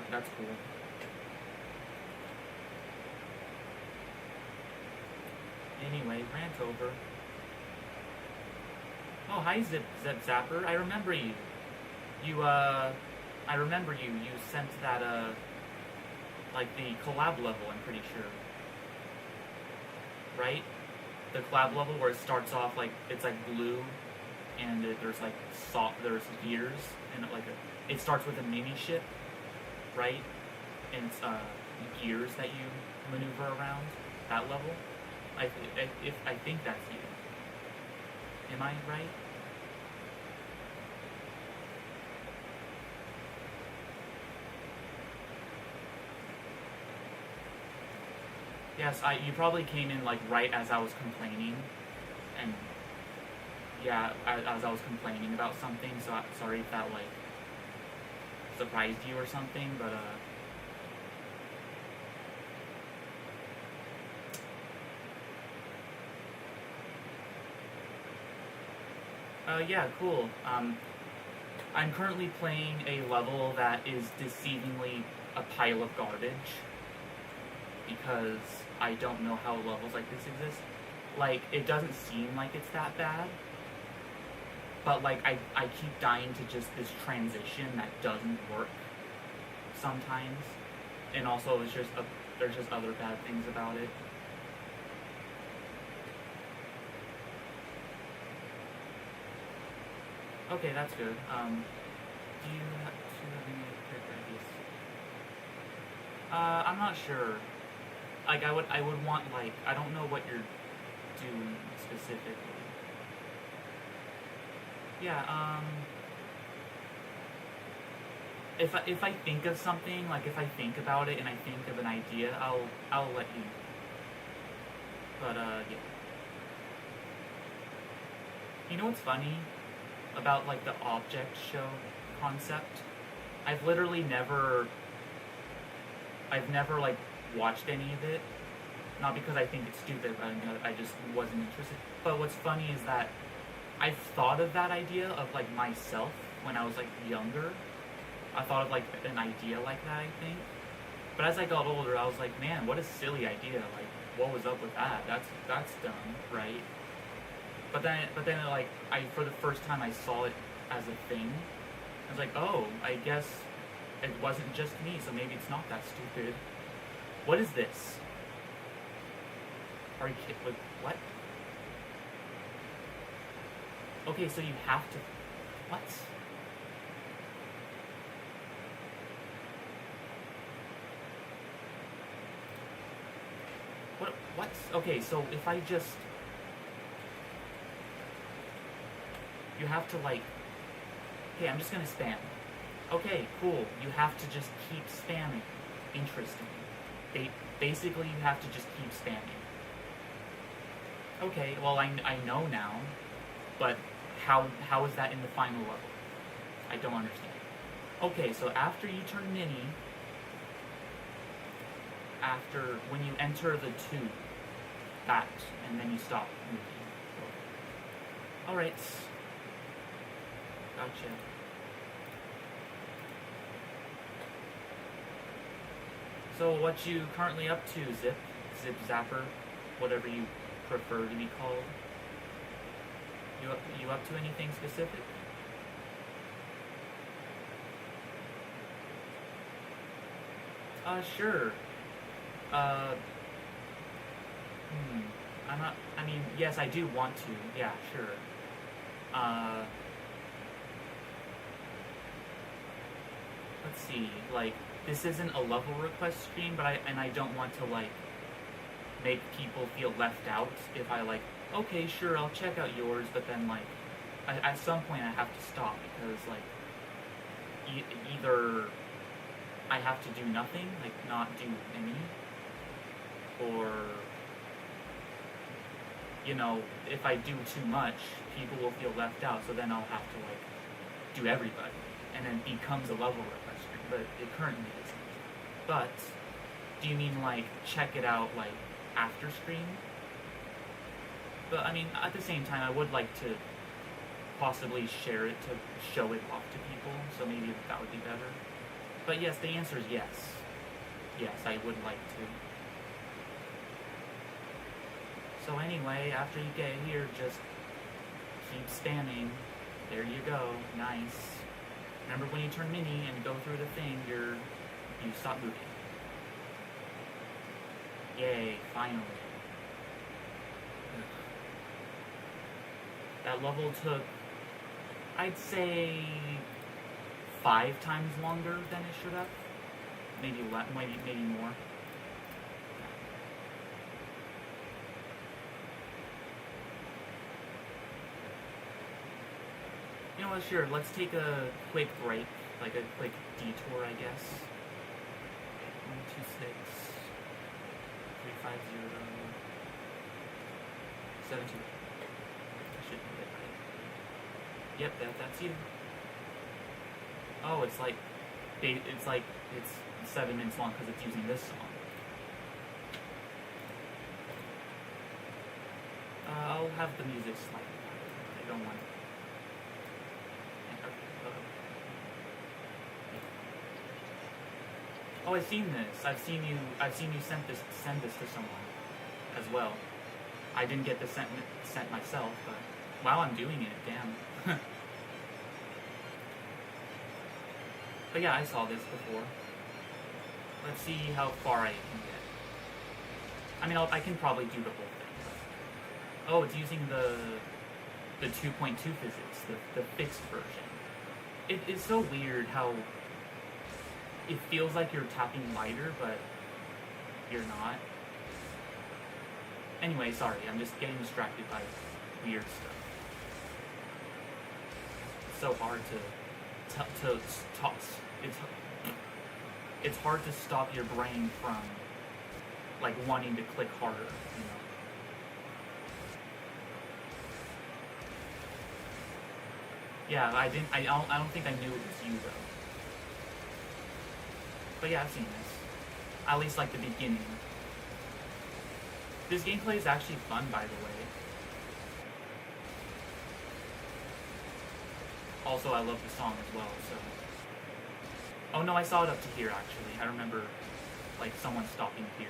That's cool. Anyway, rant over. Oh, hi Zip Zapper. I remember you. I remember you. You sent that like the collab level. I'm pretty sure. Right? The collab level where it starts off like it's like blue, and there's like there's gears, and it starts with a mini ship, right? And it's gears that you maneuver around. That level. I think that's you. Am I right? Yes, you probably came in like right as I was complaining, and yeah, as I was complaining about something. So sorry if that like surprised you or something, but yeah, cool. I'm currently playing a level that is deceivingly a pile of garbage because I don't know how levels like this exist. Like, it doesn't seem like it's that bad, but like I keep dying to just this transition that doesn't work sometimes, and also there's just other bad things about it. Okay, that's good. Do you have any character ideas? I'm not sure. Like, I would want, like, I don't know what you're doing specifically. Yeah, if I think of something, like, if I think about it and I think of an idea, I'll let you know. But, yeah. You know what's funny about like the object show concept? I've never like watched any of it. Not because I think it's stupid, but I just wasn't interested. But what's funny is that I've thought of that idea of like myself when I was like younger. I thought of like an idea like that, I think. But as I got older, I was like, man, what a silly idea. Like, what was up with that? That's dumb, right? But then like for the first time I saw it as a thing. I was like, oh, I guess it wasn't just me, so maybe it's not that stupid. What is this? Are you kidding? Like, what? Okay, so you have to. What? What? Okay, so if I just. You have to like, okay, I'm just gonna spam. Okay, cool. You have to just keep spamming. Interesting. Basically, you have to just keep spamming. Okay, well, I know now, but how is that in the final level? I don't understand. Okay, so after you turn mini, when you enter the tube, that, and then you stop moving. Alright. Gotcha. So what you currently up to, Zip Zapper, whatever you prefer to be called? You up to anything specific? Sure. Uh, I'm not. I mean, yes, I do want to. Yeah, sure. Uh, let's see. Like, this isn't a level request stream, but I don't want to like make people feel left out if I like. Okay, sure, I'll check out yours, but then like, at some point I have to stop because like, either I have to do nothing, like not do any, or you know, if I do too much, people will feel left out. So then I'll have to like do everybody, and then it becomes a level request stream. But it currently isn't. But do you mean like check it out like after stream? But I mean, at the same time, I would like to possibly share it to show it off to people. So maybe that would be better. But yes, the answer is yes. Yes, I would like to. So anyway, after you get here, just keep spamming. There you go. Nice. Remember when you turn mini and go through the thing, you stop moving. Yay, finally. That level took, I'd say, 5 times longer than it should have. Maybe more. You know what, sure, let's take a quick break, like a quick detour, I guess. 126 350 72. I should get it right. Yep, that's you. Oh, it's 7 minutes long because it's using this song. I'll have the music slightly louder. I don't want it. Oh, I've seen this. I've seen you send this to someone as well. I didn't get this sent myself, but while I'm doing it, damn. But yeah, I saw this before. Let's see how far I can get. I mean, I can probably do the whole thing. But... Oh, it's using the 2.2 physics, the fixed version. It's so weird how it feels like you're tapping lighter, but you're not. Anyway, sorry, I'm just getting distracted by weird stuff. It's so hard to stop. It's hard to stop your brain from like wanting to click harder, you know. Yeah, I don't think I knew it was you though. But yeah, I've seen this. At least like the beginning. This gameplay is actually fun, by the way. Also, I love the song as well, so... Oh no, I saw it up to here, actually. I remember, like, someone stopping here.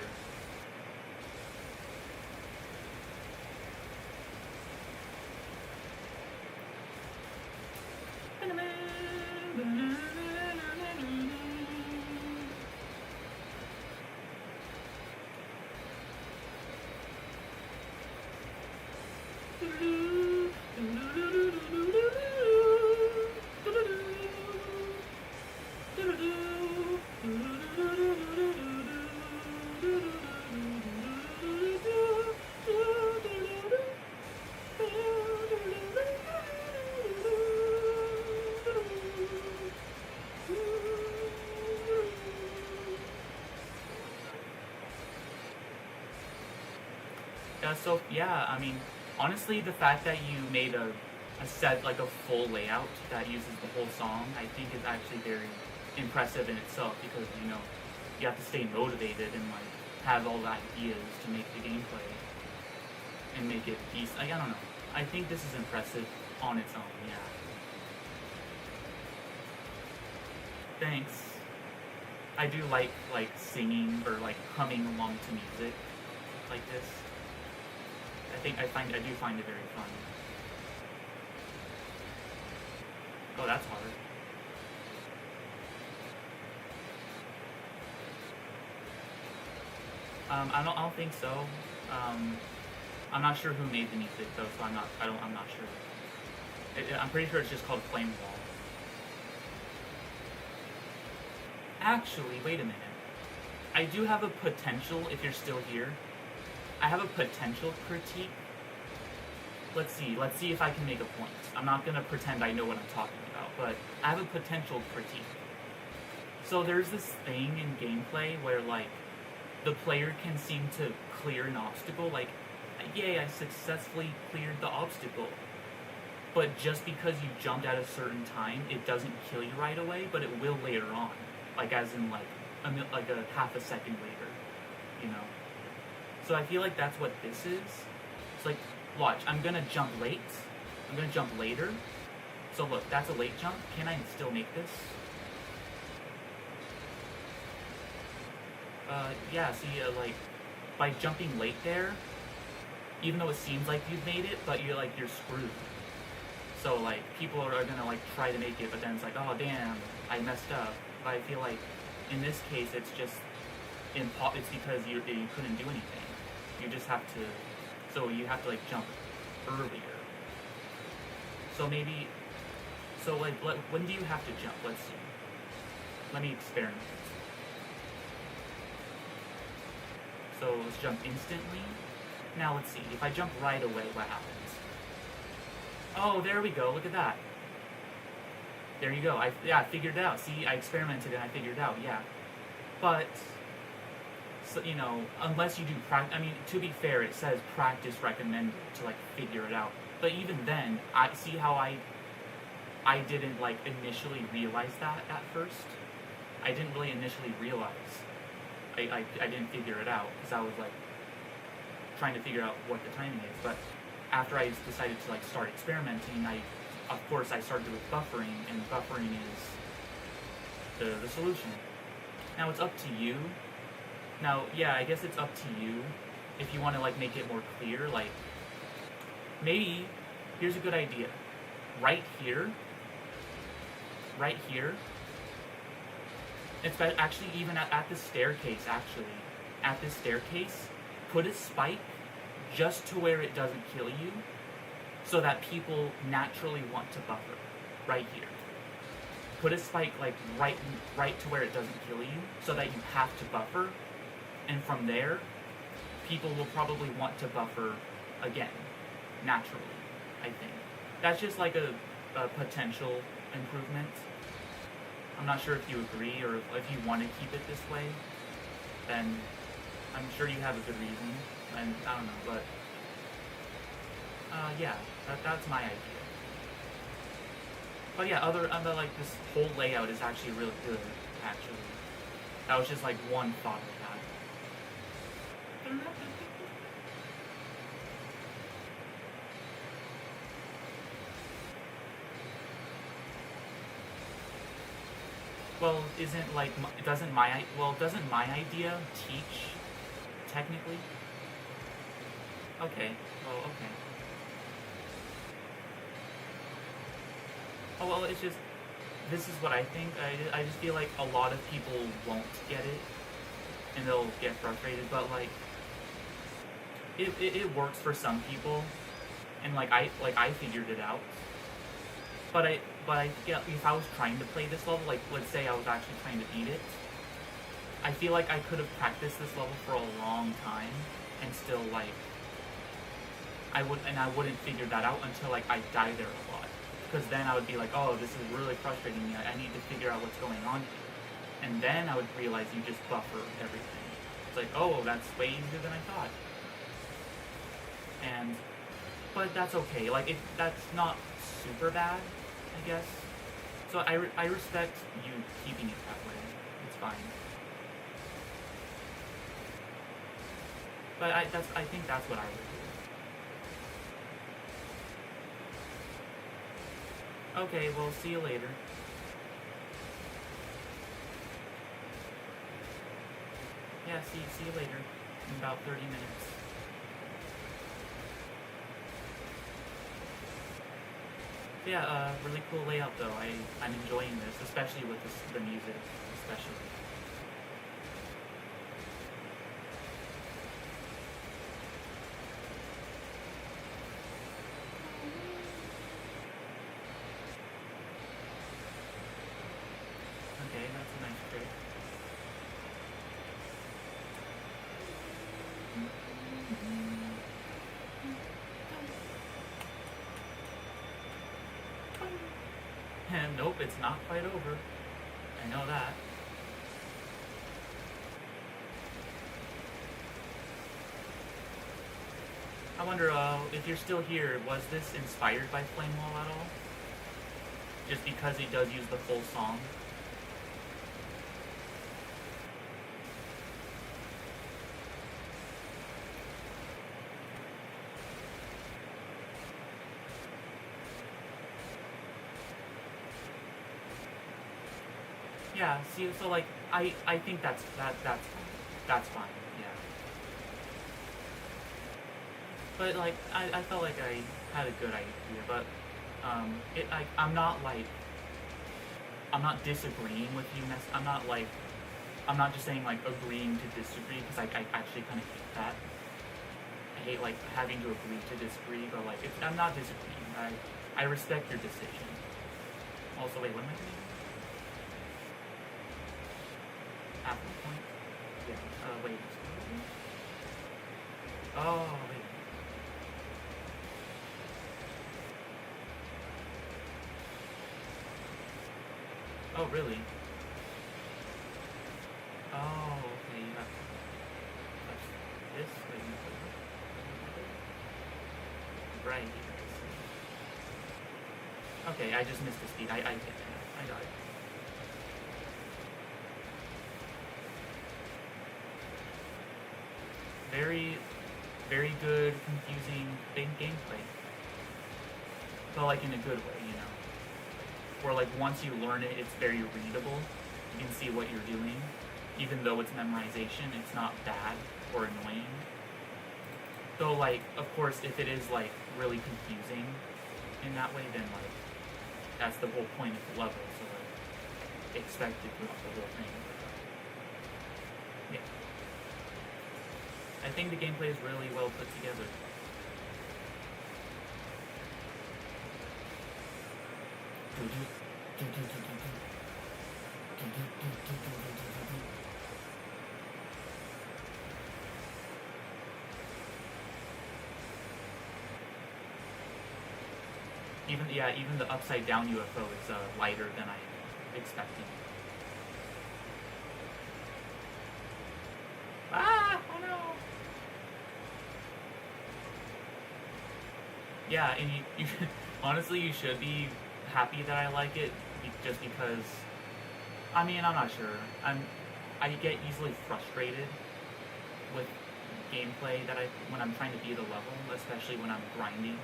So yeah, I mean, honestly, the fact that you made a set, like a full layout that uses the whole song, I think is actually very impressive in itself, because, you know, you have to stay motivated and like have all the ideas to make the gameplay and make it decent. Like, I don't know. I think this is impressive on its own, yeah. Thanks. I do like singing or like humming along to music like this. I do find it very fun. Oh, that's hard. I don't think so. I'm not sure who made the music though, so I'm not sure. I'm pretty sure it's just called Flame Wall. Actually, wait a minute. I do have a potential, if you're still here. I have a potential critique. Let's see if I can make a point. I'm not gonna pretend I know what I'm talking about, but I have a potential critique. So there's this thing in gameplay where, like, the player can seem to clear an obstacle, like, yay, I successfully cleared the obstacle. But just because you jumped at a certain time, it doesn't kill you right away, but it will later on. Like, as in, like a half a second later, you know? So I feel like that's what this is. It's like, watch, I'm gonna jump late. I'm gonna jump later. So look, that's a late jump. Can I still make this? Yeah, see, like, by jumping late there, even though it seems like you've made it, but you're screwed. So, like, people are gonna, like, try to make it, but then it's like, oh, damn, I messed up. But I feel like, in this case, it's just, it's because you couldn't do anything. You just have to, so you have to, like, jump earlier. So maybe, so, like, when do you have to jump? Let's see. Let me experiment. So let's jump instantly. Now let's see, if I jump right away, what happens? Oh, there we go, look at that. There you go, I figured it out. See, I experimented and I figured it out, yeah. But, so, you know, unless you do practice, I mean, to be fair, it says practice recommended to, like, figure it out. But even then, I see how I didn't, like, initially realize that at first. I didn't really initially realize. I didn't figure it out, because I was, like, trying to figure out what the timing is. But after I decided to, like, start experimenting, of course I started with buffering, and buffering is the solution. Now it's up to you. Now, yeah, I guess it's up to you if you want to, like, make it more clear. Like, maybe, here's a good idea. Right here, it's actually even at the staircase, at this staircase, put a spike just to where it doesn't kill you, so that people naturally want to buffer, right here. Put a spike, like, right to where it doesn't kill you, so that you have to buffer, and from there, people will probably want to buffer again, naturally, I think. That's just like a potential improvement. I'm not sure if you agree, or if you want to keep it this way, then I'm sure you have a good reason, and I don't know, but yeah, that's my idea. But yeah, like, this whole layout is actually really good, actually. That was just, like, one thought I had. Well, doesn't my idea teach, technically? Okay, well, okay. Oh, well, it's just, this is what I think. I just feel like a lot of people won't get it, and they'll get frustrated, but, like, it works for some people, and, like, I figured it out. But if I was trying to play this level, like, let's say I was actually trying to beat it, I feel like I could have practiced this level for a long time, and still, like, I wouldn't figure that out until, like, I die there a lot. Because then I would be like, oh, this is really frustrating me, I need to figure out what's going on here. And then I would realize you just buffer everything. It's like, oh, that's way easier than I thought. But that's okay, like, that's not super bad, I guess. So I respect you keeping it that way. It's fine. But I think that's what I would do. Okay, well, see you later. Yeah, see you later. In about 30 minutes. Yeah, really cool layout though. I'm enjoying this, especially with the music, especially. Okay, that's a nice trick. And nope, it's not quite over. I know that. I wonder if you're still here, was this inspired by Flamewall at all? Just because it does use the full song? Yeah, see, so like, I think that's fine. That's fine, yeah. But like, I felt like I had a good idea, but I'm not like, I'm not disagreeing with you. I'm not just saying like agreeing to disagree because I actually kind of hate that. I hate like having to agree to disagree, but like I'm not disagreeing. I respect your decision. Also, wait, what am I doing? Apple point? Yeah. Wait. Oh, wait. Oh, really? Oh, okay. You have to touch this. Wait, no, right here. Okay, I just missed the speed. I get it. I got it. Very, very good, confusing gameplay. But like in a good way, you know. Where like once you learn it, it's very readable. You can see what you're doing. Even though it's memorization, it's not bad or annoying. Though like, of course, if it is like really confusing in that way, then like that's the whole point of the level. So like, expect it throughout the whole thing. Yeah. I think the gameplay is really well put together. Even the upside down UFO is lighter than I expected. Ah! Oh no! Yeah, and you honestly, you should be happy that I like it, just because. I mean, I'm not sure. I get easily frustrated with gameplay when I'm trying to beat a level, especially when I'm grinding,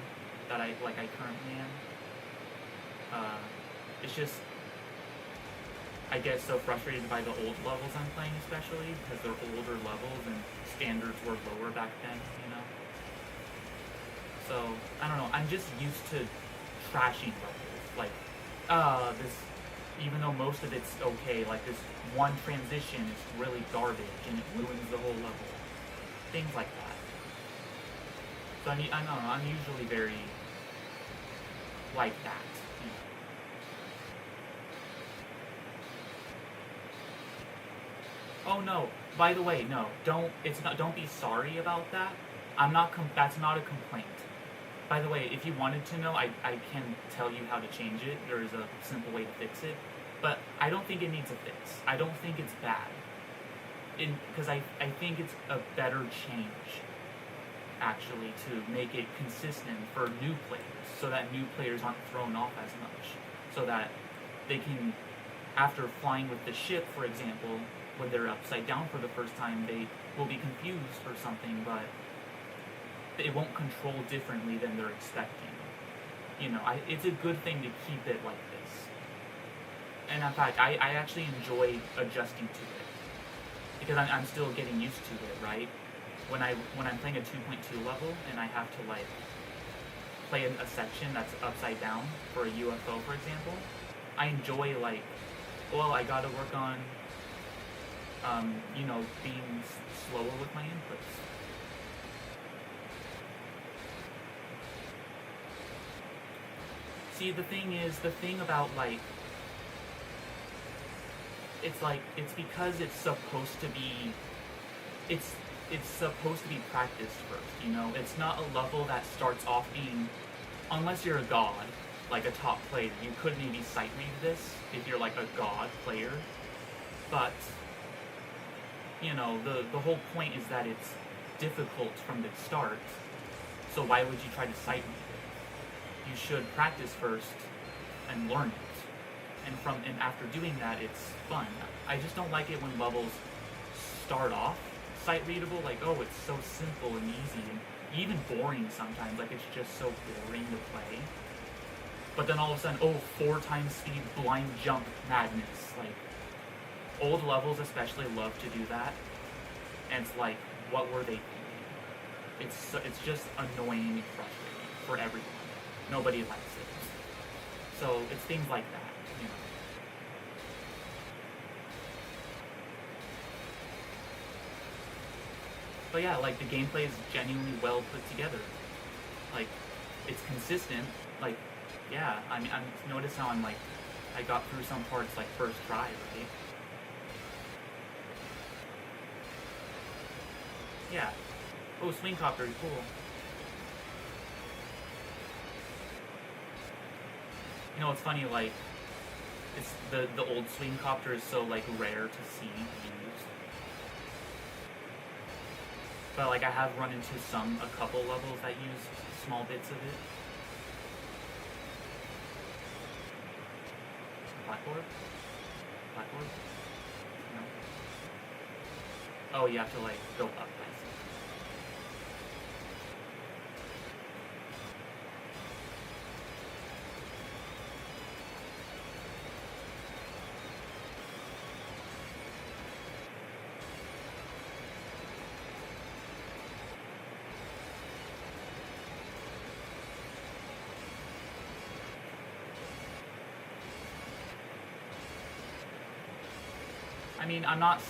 that I currently am. It's just I get so frustrated by the old levels I'm playing, especially because they're older levels and standards were lower back then, you know. So I don't know. I'm just used to trashing levels, like this. Even though most of it's okay, like this one transition is really garbage and it ruins the whole level. Things like that. So I don't know. I'm usually very like that. You know? Oh no! By the way, no. Don't be sorry about that. That's not a complaint. By the way, if you wanted to know, I can tell you how to change it. There is a simple way to fix it. But I don't think it needs a fix. I don't think it's bad. Because I think it's a better change, actually, to make it consistent for new players, so that new players aren't thrown off as much. So that they can, after flying with the ship, for example, when they're upside down for the first time, they will be confused or something, but it won't control differently than they're expecting. You know, it's a good thing to keep it like this. And in fact, I actually enjoy adjusting to it. Because I'm still getting used to it, right? When I'm playing a 2.2 level and I have to like play in a section that's upside down for a UFO, for example, I enjoy like, well, I gotta work on, being slower with my inputs. See, the thing about like, it's because it's supposed to be, it's supposed to be practiced first, It's not a level that starts off being, unless you're a god, like a top player, you could maybe sight read this if you're like a god player, but, the whole point is that it's difficult from the start, so why would you try to sight read it? You should practice first and learn it. And after doing that, it's fun. I just don't like it when levels start off sight readable, like, oh, it's so simple and easy, and even boring sometimes, like it's just so boring to play. But then all of a sudden, 4 times speed, blind jump madness. Like, old levels especially love to do that, and it's like, what were they thinking? It's just annoying and frustrating for everyone. Nobody likes it. So it's things like that. But yeah, like the gameplay is genuinely well put together. Like, it's consistent. Like, yeah, I mean, notice how I got through some parts like first try, right? Yeah. Oh, swing copter, cool. It's funny, like, it's the old swing copter is so like rare to see used. But like I have run into a couple levels that use small bits of it. Blackboard? No. Oh, you have to like go up, I see. I mean, I'm not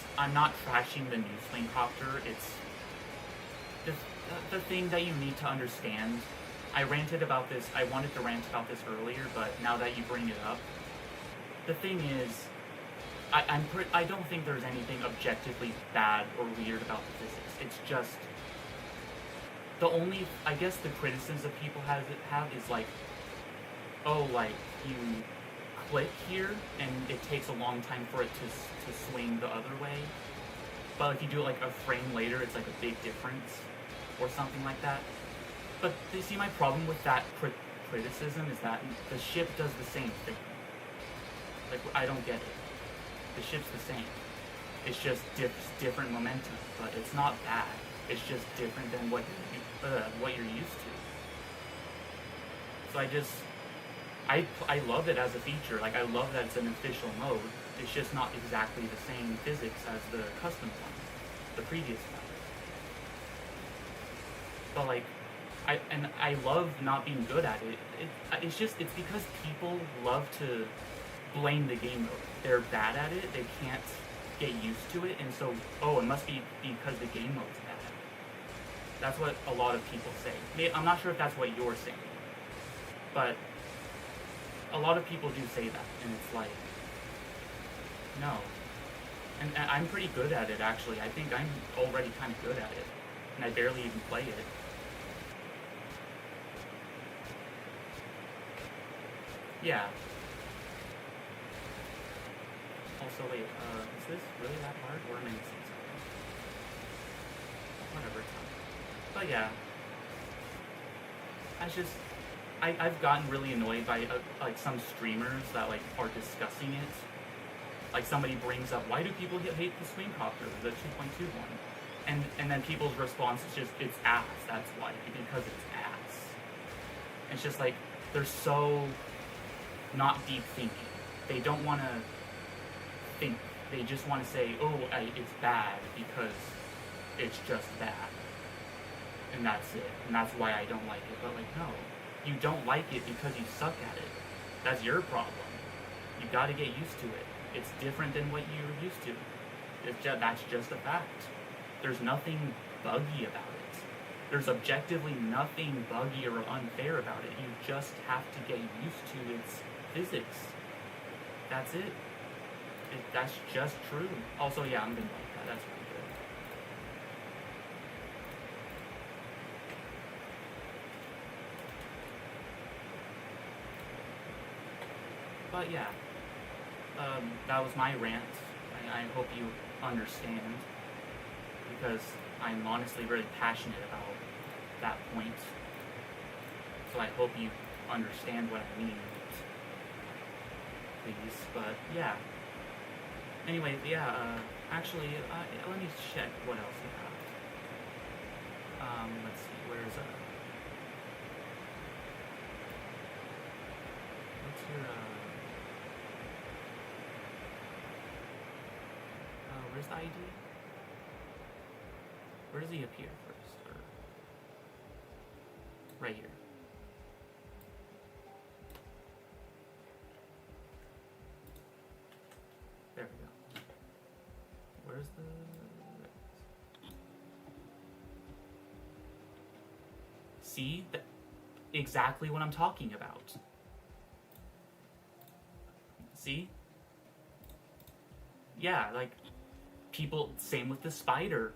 trashing the new swing copter. It's the thing that you need to understand. I ranted about this. I wanted to rant about this earlier, but now that you bring it up, the thing is, I don't think there's anything objectively bad or weird about the physics. It's just I guess the criticism people have is like, oh, like you click here and it takes a long time for it to swing the other way, but if you do it like a frame later, it's like a big difference or something like that. But you see, my problem with that criticism is that the ship does the same thing. Like, I don't get it. The ship's the same. It's just different momentum, but it's not bad. It's just different than what you're used to. So I love it as a feature. Like, I love that it's an official mode. It's just not exactly the same physics as the custom one, the previous one. But like, I love not being good at it. It's because people love to blame the game mode. They're bad at it. They can't get used to it, and so it must be because the game mode's bad. That's what a lot of people say. I'm not sure if that's what you're saying, but a lot of people do say that, and it's like, no. And I'm pretty good at it, actually. I think I'm already kind of good at it, and I barely even play it. Yeah. Also, wait, is this really that hard, or am I missing something? Whatever. But yeah. I've gotten really annoyed by like some streamers that like are discussing it. Like somebody brings up, why do people hate the swing copter, the 2.2 one? And then people's response is just, it's ass, that's why, because it's ass. It's just like, they're so not deep thinking. They don't want to think. They just want to say, it's bad because it's just bad. And that's it. And that's why I don't like it. But like, no. You don't like it because you suck at it. That's your problem. You gotta get used to it. It's different than what you're used to. That's just a fact. There's nothing buggy about it. There's objectively nothing buggy or unfair about it. You just have to get used to its physics. That's it. That's just true. Also, yeah, I'm gonna like that. That's really good. But yeah, that was my rant. I hope you understand, because I'm honestly really passionate about that point. So I hope you understand what I mean, please. But yeah. Anyway, yeah. Actually, let me check what else we have. Let's see. Where's what's your where's the ID? Where does he appear first? Or right here. There we go. Where's the... See? Exactly what I'm talking about. See? Yeah, like, people, same with the spider.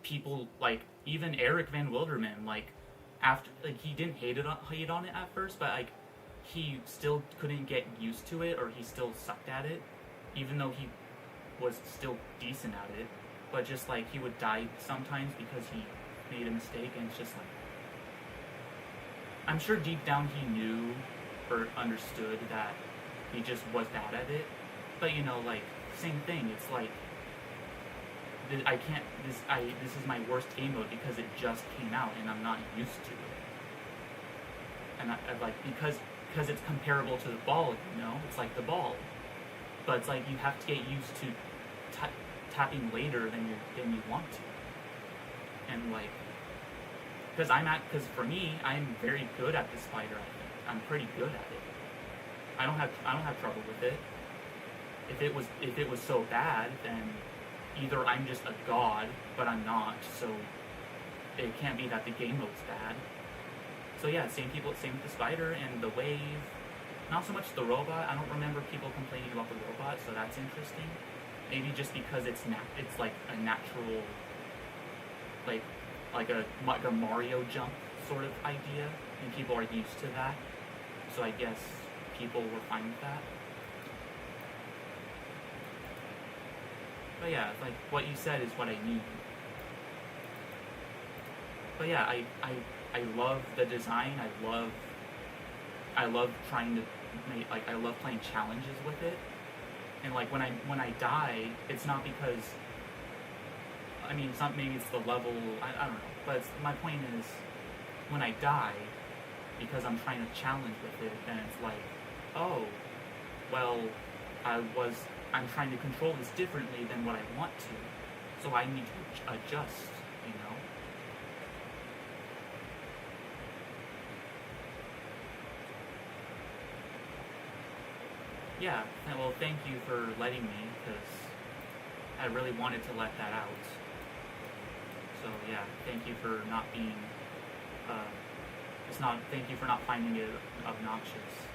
People, like, even Eric Van Wilderman, like, after, like, he didn't hate on it at first, but, like, he still couldn't get used to it, or he still sucked at it, even though he was still decent at it. But just, like, he would die sometimes because he made a mistake, and it's just, like, I'm sure deep down he knew or understood that he just was bad at it. But, you know, like, same thing, it's like, I can't, this is my worst game mode because it just came out and I'm not used to it. And I like, because it's comparable to the ball, you know? It's like the ball. But it's like you have to get used to tapping later than you want to. And like, because for me, I'm very good at the spider, I think. I'm pretty good at it. I don't have trouble with it. If it was so bad, then either I'm just a god, but I'm not, so it can't be that the game mode's bad. So yeah, same with the spider and the wave. Not so much the robot. I don't remember people complaining about the robot, so that's interesting. Maybe just because it's like a natural, like a Mario jump sort of idea, and people are used to that. So I guess people were fine with that. But yeah, like what you said is what I need. But yeah, I love the design. I love trying to make, like, I love playing challenges with it. And like when I die, it's not because, I mean, it's not, maybe it's the level, I don't know. But my point is, when I die, because I'm trying to challenge with it, then it's like, oh, well, I'm trying to control this differently than what I want to, so I need to adjust, you know? Yeah, well, thank you for letting me, because I really wanted to let that out. So yeah, thank you for not being, thank you for not finding it obnoxious.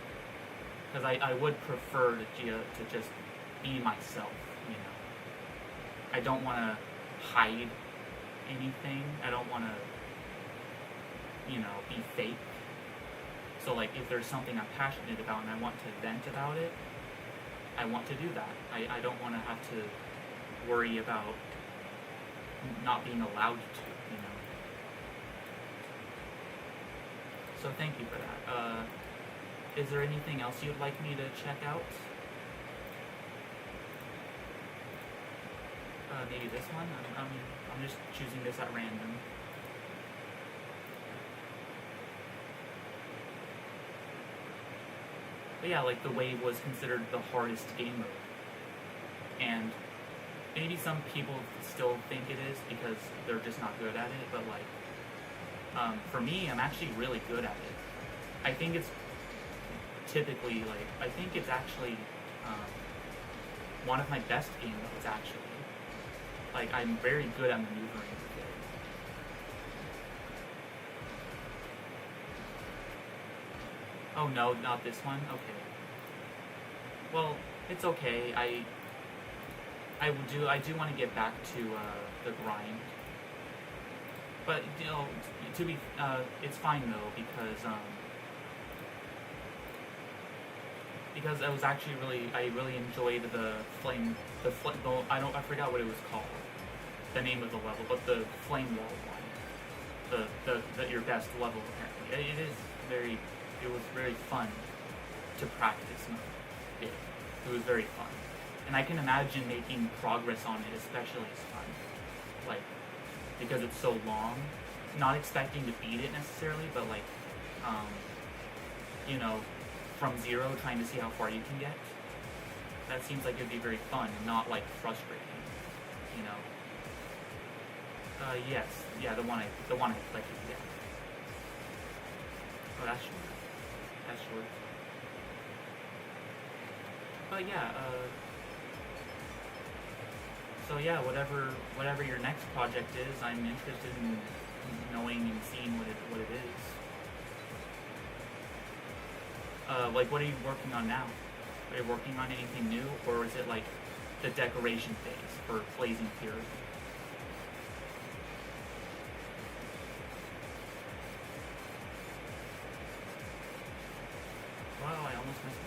Because I would prefer to just be myself, you know. I don't want to hide anything. I don't want to, you know, be fake. So like, if there's something I'm passionate about and I want to vent about it, I want to do that. I don't want to have to worry about not being allowed to, you know. So thank you for that. Is there anything else you'd like me to check out? Maybe this one? I'm just choosing this at random. But yeah, like the wave was considered the hardest game mode. And maybe some people still think it is because they're just not good at it, but like, for me, I'm actually really good at it. I think it's typically like I think it's actually um, one of my best game modes actually. Like I'm very good at maneuvering with it. Oh no, not this one. Okay. Well, it's okay. I do want to get back to the grind, but you know, to be it's fine though because I was actually I really enjoyed I forgot what it was called, the name of the level, but the flame wall one, the your best level apparently. It was very fun to practice it. It was very fun, and I can imagine making progress on it especially is fun, like because it's so long. Not expecting to beat it necessarily, but like um, you know, from zero, trying to see how far you can get. That seems like it'd be very fun and not like frustrating, you know. Yes, yeah, the one I clicked, yeah. Oh, that's short. That's short. But yeah, so yeah, whatever your next project is, I'm interested in knowing and seeing what it is. Like, what are you working on now? Are you working on anything new, or is it like the decoration phase for Blazing Fury? Wow, I almost missed it.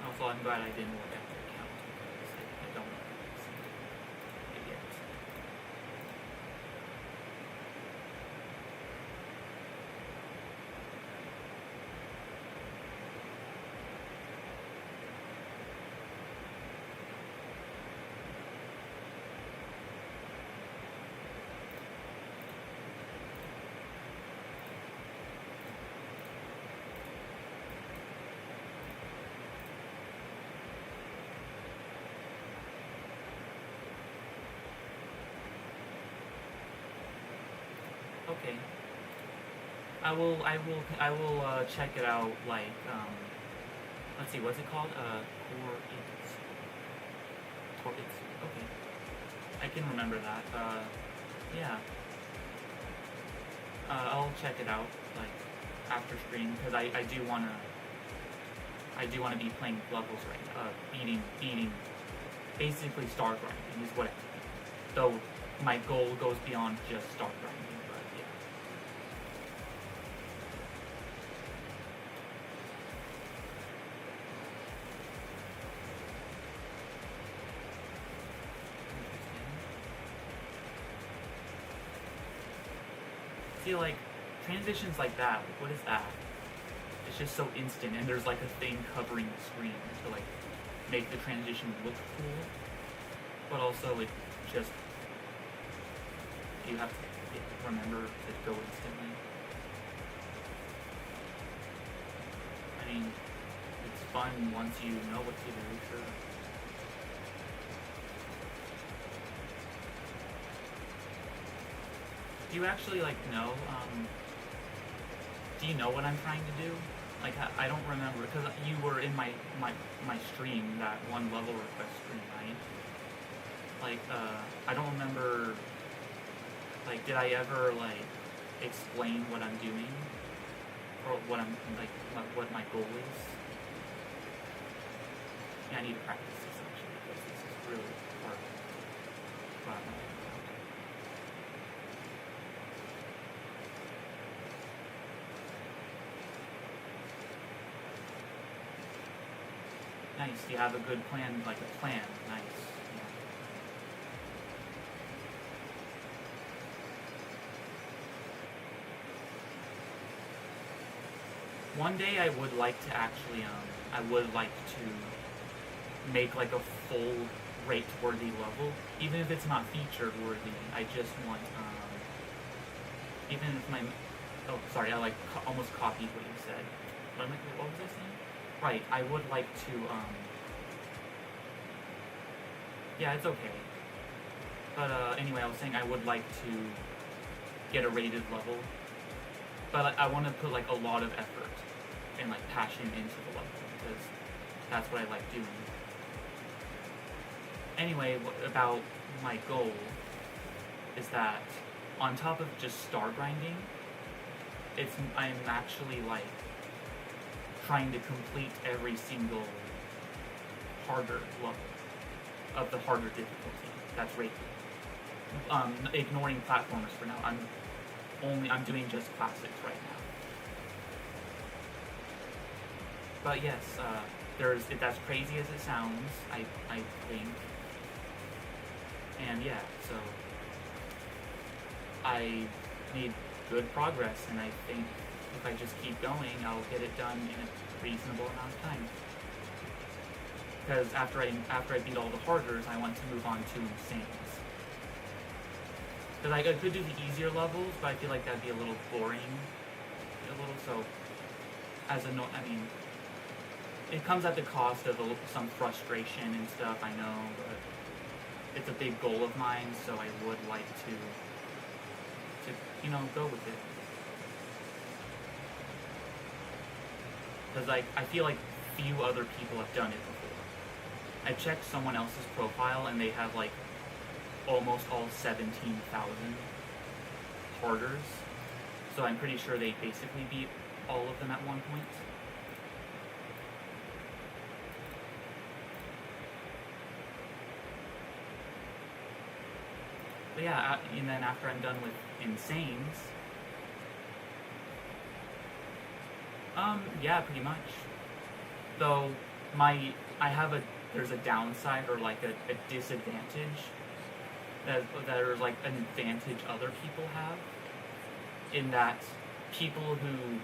Also, I'm glad I didn't look at the account because I don't see it yet. Okay. I will check it out. Like, let's see, what's it called? Corbits. Okay, I can remember that. Yeah. I'll check it out like after stream because I do wanna be playing levels right now. Beating, basically star grinding is what. Though my goal goes beyond just star grinding, but yeah. See, like, transitions like that, like, what is that? It's just so instant, and there's like a thing covering the screen to like make the transition look cool, but also it just you have to remember to go instantly. I mean, it's fun once you know what to do, sure. Do you actually like know? Do you know what I'm trying to do? Like I don't remember because you were in my stream, that one level request stream, right? Like I don't remember. Like, did I ever like explain what I'm doing or what I'm like what my goal is? Yeah, I need to practice this actually because this is really hard. Wow. Nice. You have a good plan, like a plan. Nice. Yeah. One day I would like to actually, I would like to make like a full rate-worthy level, even if it's not feature-worthy. I just want, even if my, oh sorry, I like almost copied what you said. What was I saying? Right, I would like to, yeah, it's okay. But, anyway, I was saying I would like to get a rated level. But I want to put, like, a lot of effort and, like, passion into the level, because that's what I like doing. Anyway, about my goal is that on top of just star grinding, I'm actually, like, trying to complete every single harder level of the harder difficulty that's rated. Ignoring platformers for now. I'm doing just classics right now. But yes, that's crazy as it sounds, I think. And yeah, so I made good progress, and I think if I just keep going, I'll get it done in a reasonable amount of time. Because after I beat all the harders, I want to move on to Insanes. Because I could do the easier levels, but I feel like that'd be a little boring. So, I mean, it comes at the cost of some frustration and stuff, I know, but it's a big goal of mine, so I would like to go with it. Because I feel like few other people have done it before. I checked someone else's profile, and they have, like, almost all 17,000 harders. So I'm pretty sure they basically beat all of them at one point. But yeah, and then after I'm done with Insanes, yeah, pretty much. Though there's a downside, or like a disadvantage that are like an advantage other people have, in that people who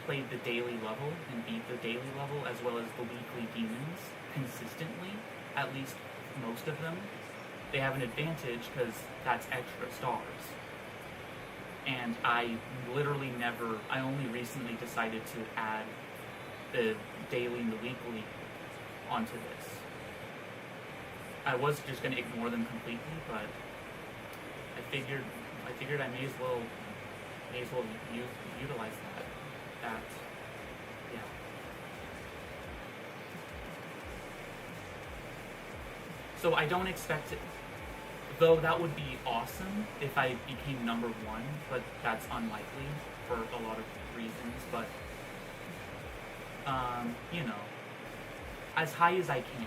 played the daily level and beat the daily level as well as the weekly demons consistently, at least most of them, they have an advantage because that's extra stars. And I only recently decided to add the daily and the weekly onto this. I was just going to ignore them completely, but I figured I may as well utilize that. Yeah. So I don't expect it, though that would be awesome if I became number 1, but that's unlikely for a lot of reasons, but, as high as I can.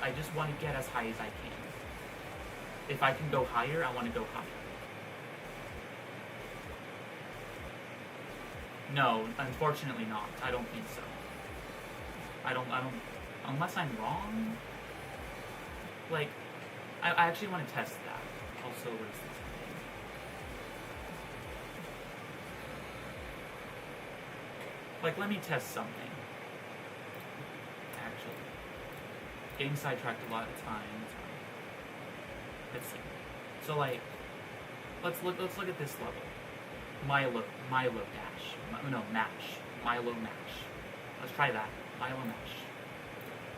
I just want to get as high as I can. If I can go higher, I want to go higher. No, unfortunately not. I don't think so. I don't, unless I'm wrong? Like, I actually want to test that. Also, what is this thing? Like, let me test something. Actually. Getting sidetracked a lot of times. Let's see. So, like, let's look at this level. Milo Dash. No, Mash. Milo Mash. Let's try that. Milo Mash.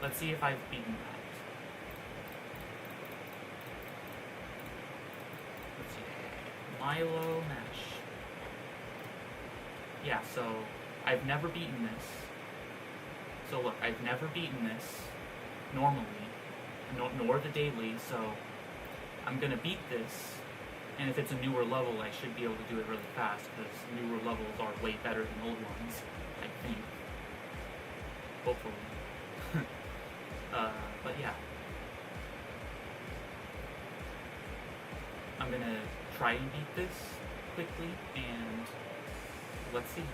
Let's see if I've beaten that. Let's see. Milo Mash. Yeah, so I've never beaten this. So look, I've never beaten this normally, nor the daily, so I'm gonna beat this. And if it's a newer level, I should be able to do it really fast, because newer levels are way better than old ones, I think. Hopefully. But yeah. I'm gonna try and beat this quickly, and let's see.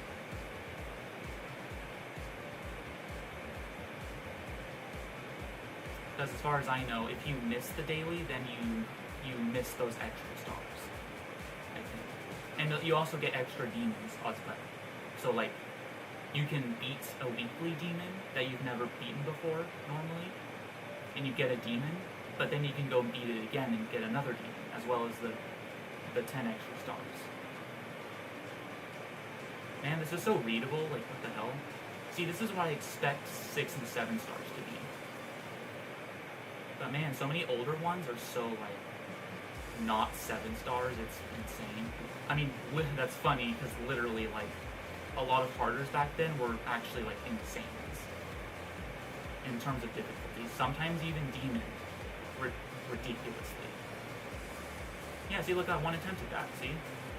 Because as far as I know, if you miss the daily, then you miss those extra stars, I think. And you also get extra demons as well. So, like, you can beat a weekly demon that you've never beaten before, normally, and you get a demon, but then you can go beat it again and get another demon, as well as the 10 extra stars. Man, this is so readable, like, what the hell? See, this is what I expect 6 and 7 stars to be. But man, so many older ones are so like not 7 stars. It's insane. I mean, that's funny because literally like a lot of harders back then were actually like insane in terms of difficulty. Sometimes even demon, ridiculously. Yeah, see, look, I one attempt at that. See,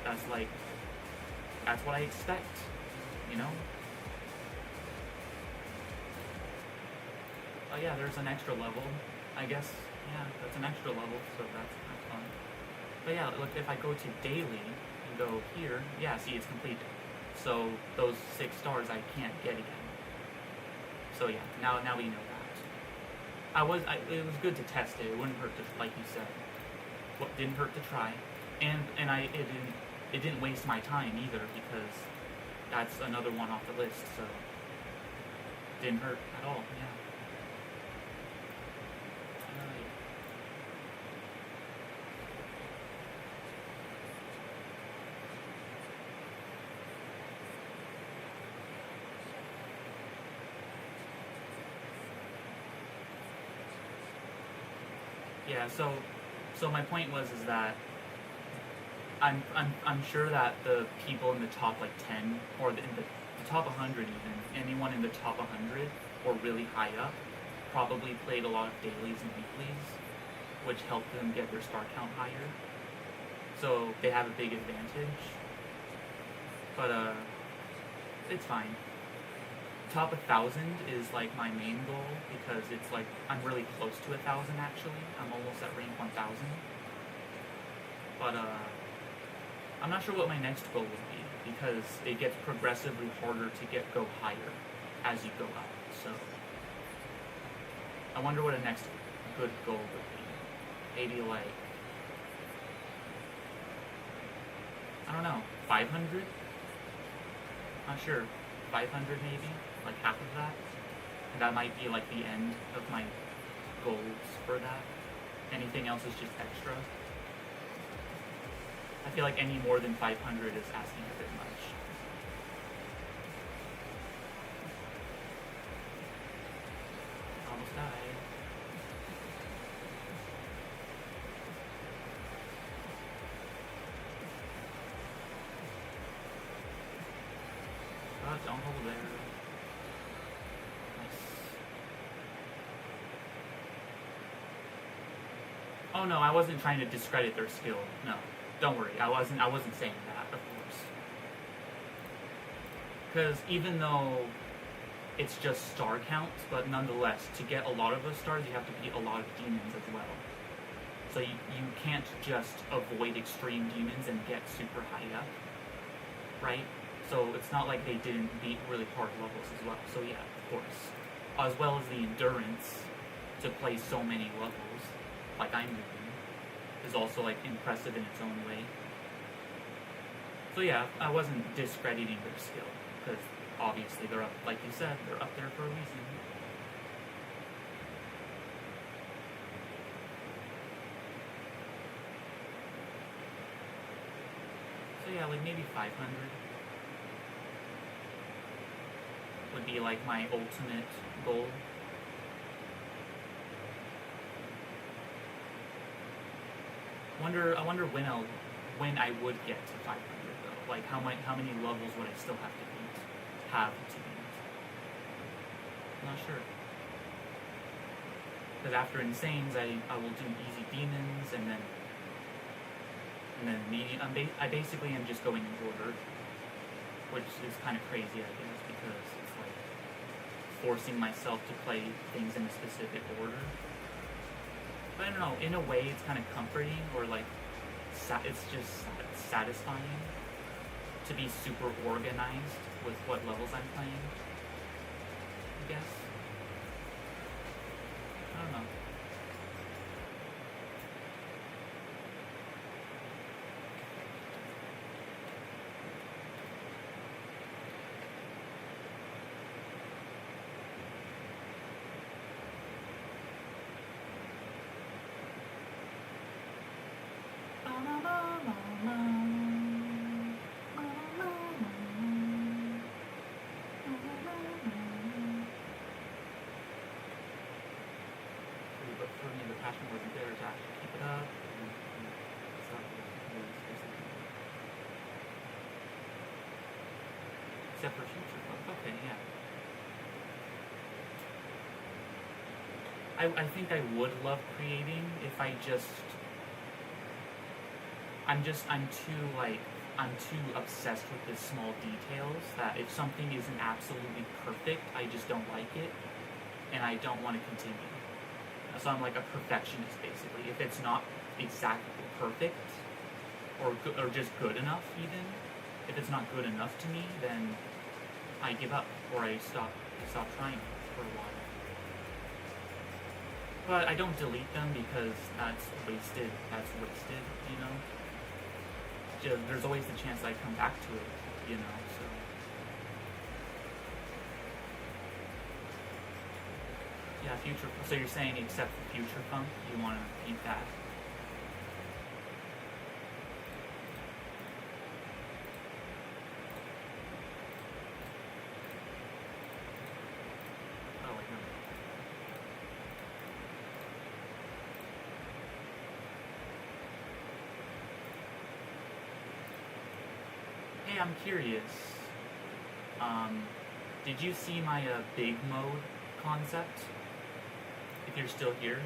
that's like, that's what I expect, you know. Oh yeah, there's an extra level, I guess. Yeah, that's an extra level, so that's fun. But yeah, look, if I go to daily and go here, yeah, see, it's completed. So those 6 stars I can't get again. So yeah, now we know that. It was good to test it. It wouldn't hurt to, like you said. What didn't hurt to try, and it didn't waste my time either because that's another one off the list. So didn't hurt at all. Yeah. Yeah, so my point was is that I'm sure that the people in the top like 10 or in the top 100 even, anyone in the top 100 or really high up probably played a lot of dailies and weeklies, which helped them get their star count higher. So they have a big advantage. But it's fine. Top 1,000 is like my main goal because it's like I'm really close to 1,000 actually. I'm almost at rank 1,000. But I'm not sure what my next goal would be because it gets progressively harder to go higher as you go up. So I wonder what a next good goal would be. Maybe like, I don't know, 500? Not sure. 500 maybe? Like half of that? And that might be like the end of my goals for that. Anything else is just extra. I feel like any more than 500 is asking a bit much. Almost died. Don't hold there. Nice. Oh no, I wasn't trying to discredit their skill. No, don't worry. I wasn't saying that, of course. Because even though it's just star counts, but nonetheless, to get a lot of those stars, you have to beat a lot of demons as well. So you can't just avoid extreme demons and get super high up, right? So it's not like they didn't beat really hard levels as well. So yeah, of course. As well as the endurance to play so many levels, like I'm doing, is also like impressive in its own way. So yeah, I wasn't discrediting their skill, because obviously they're up, like you said, they're up there for a reason. So yeah, like maybe 500. Would be like my ultimate goal. I wonder when I would get to 500 though. Like how many levels would I still have to beat? I'm not sure. Because after Insanes, I will do easy demons and then medium. I basically am just going in order, which is kind of crazy, I guess, because it's like forcing myself to play things in a specific order. But I don't know, in a way it's kind of comforting, or like, it's just satisfying to be super organized with what levels I'm playing, I guess. I don't know. for me the passion wasn't there to actually keep it up. So, except for Future Punk. Okay, yeah. I think I would love creating if I just I'm too obsessed with the small details that if something isn't absolutely perfect, I just don't like it and I don't want to continue. So I'm like a perfectionist basically. If it's not exactly perfect or just good enough even, if it's not good enough to me, then I give up or I stop trying for a while. But I don't delete them because that's wasted, you know? There's always the chance I come back to it, you know, so. Yeah, so you're saying except for Future Funk, you want to keep that? Oh, wait, no. Hey, I'm curious. Did you see my big mode concept? If you're still here,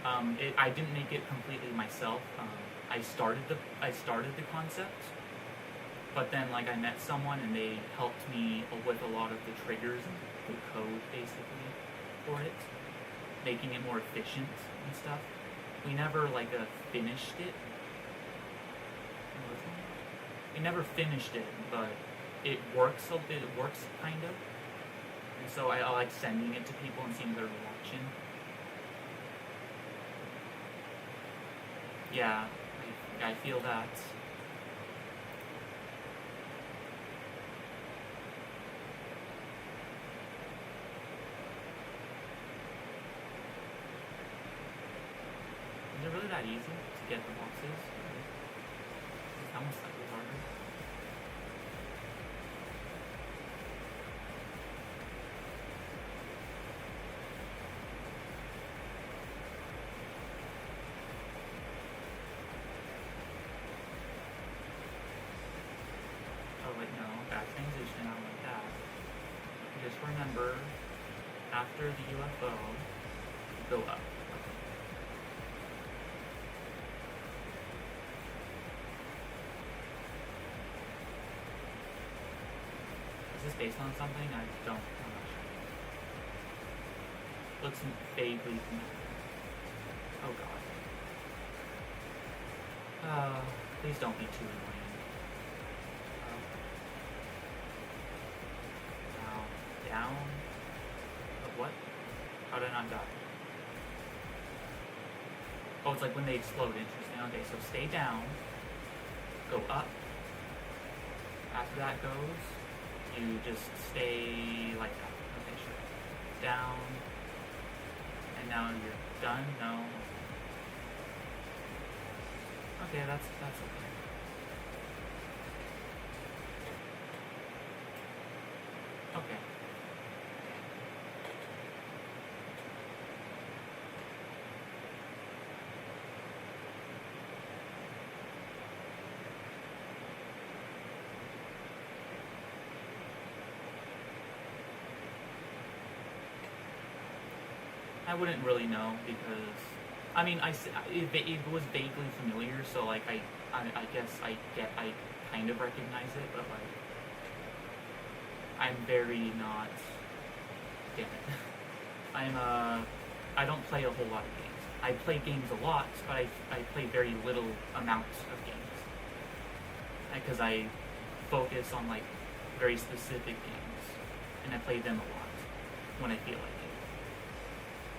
I didn't make it completely myself. I started the concept, but then like I met someone and they helped me with a lot of the triggers and the code basically for it, making it more efficient and stuff. We never like finished it. We never finished it, but it works kind of. And so I like sending it to people and seeing if they're watching. Yeah, I feel that. Is it really that easy to get the boxes? It's almost slightly harder. Oh wait, no, bad transition, I don't like that. Just remember, after the UFO, go up. Is this based on something? I'm not sure. Looks vaguely familiar. Oh god. Please don't be too annoying. Now, down. But what? How did I not die? Oh, it's like when they explode. Interesting. Okay, so stay down. Go up. After that goes, you just stay like that. Okay, sure. Down. And now you're done? No. Okay, that's okay. Okay. I wouldn't really know because, I mean, it was vaguely familiar, so like I guess I kind of recognize it, but like I'm very not. Damn it. I don't play a whole lot of games. I play games a lot, but I play very little amounts of games because I focus on like very specific games, and I play them a lot when I feel like it.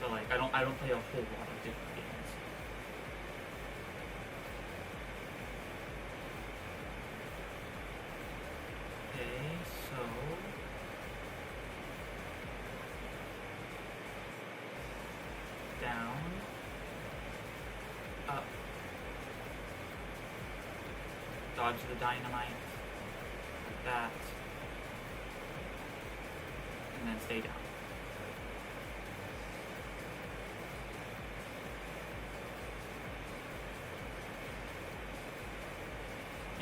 But like I don't play a whole lot of different games. Okay, so down, up, dodge the dynamite, like that, and then stay down.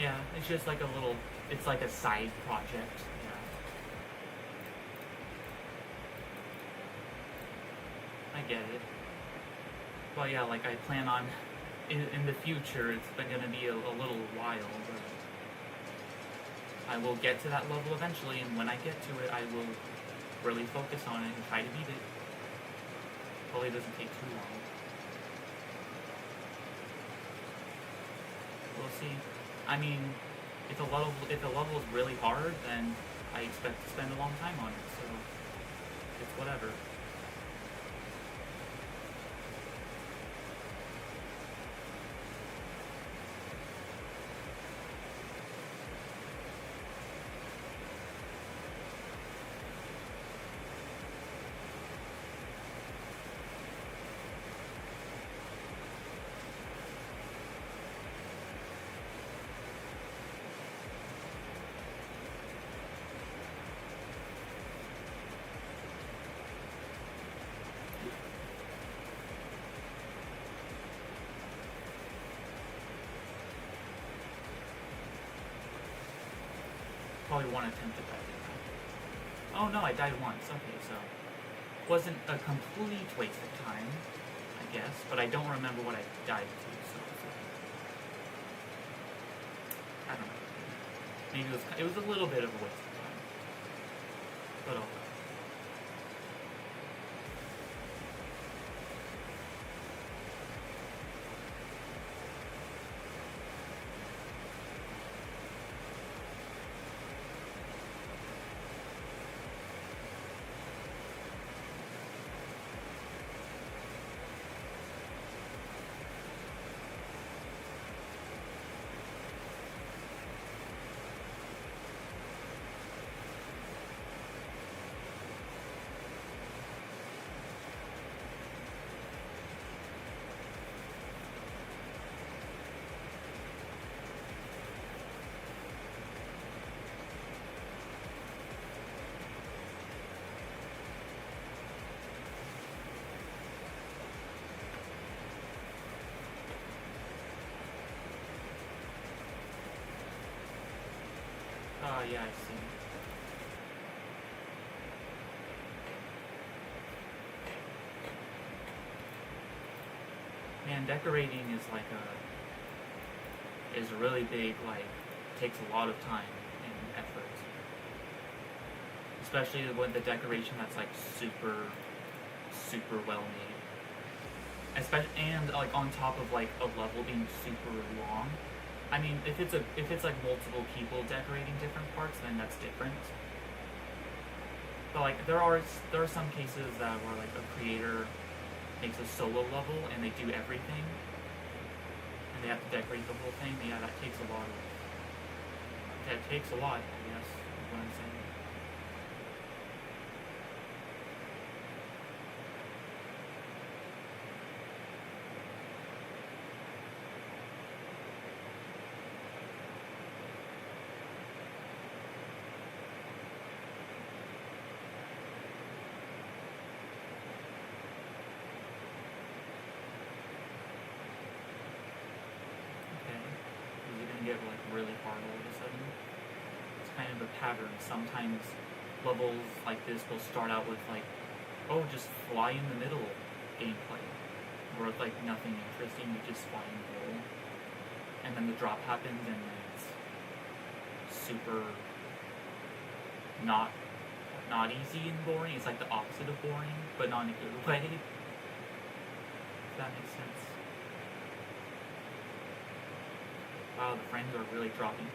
Yeah, it's just like a little, it's like a side project. Yeah. I get it. Well, yeah, like I plan on, in the future, it's been gonna be a little while, but I will get to that level eventually, and when I get to it, I will really focus on it and try to beat it. Probably doesn't take too long. We'll see. I mean, if the level is really hard, then I expect to spend a long time on it, so it's whatever. Probably one attempt at that. Oh no, I died once. Okay, so wasn't a complete waste of time, I guess, but I don't remember what I died to, so I don't know. Maybe it was a little bit of a waste of time, but okay. Yeah, I see. Man, decorating is like is really big, like, takes a lot of time and effort. Especially with the decoration that's like super, super well made. And like on top of like a level being super long. I mean, if it's like multiple people decorating different parts, then that's different. But like there are some cases where like a creator makes a solo level and they do everything, and they have to decorate the whole thing. Yeah, that takes a lot. I guess. Is what I'm saying. Get like really hard all of a sudden. It's kind of a pattern. Sometimes levels like this will start out with like, oh, just fly in the middle gameplay, or with like nothing interesting, you just fly in the middle, and then the drop happens and then it's super not easy and boring. It's like the opposite of boring, but not in a good way. If that makes sense. Wow, the frames are really dropping. Wow.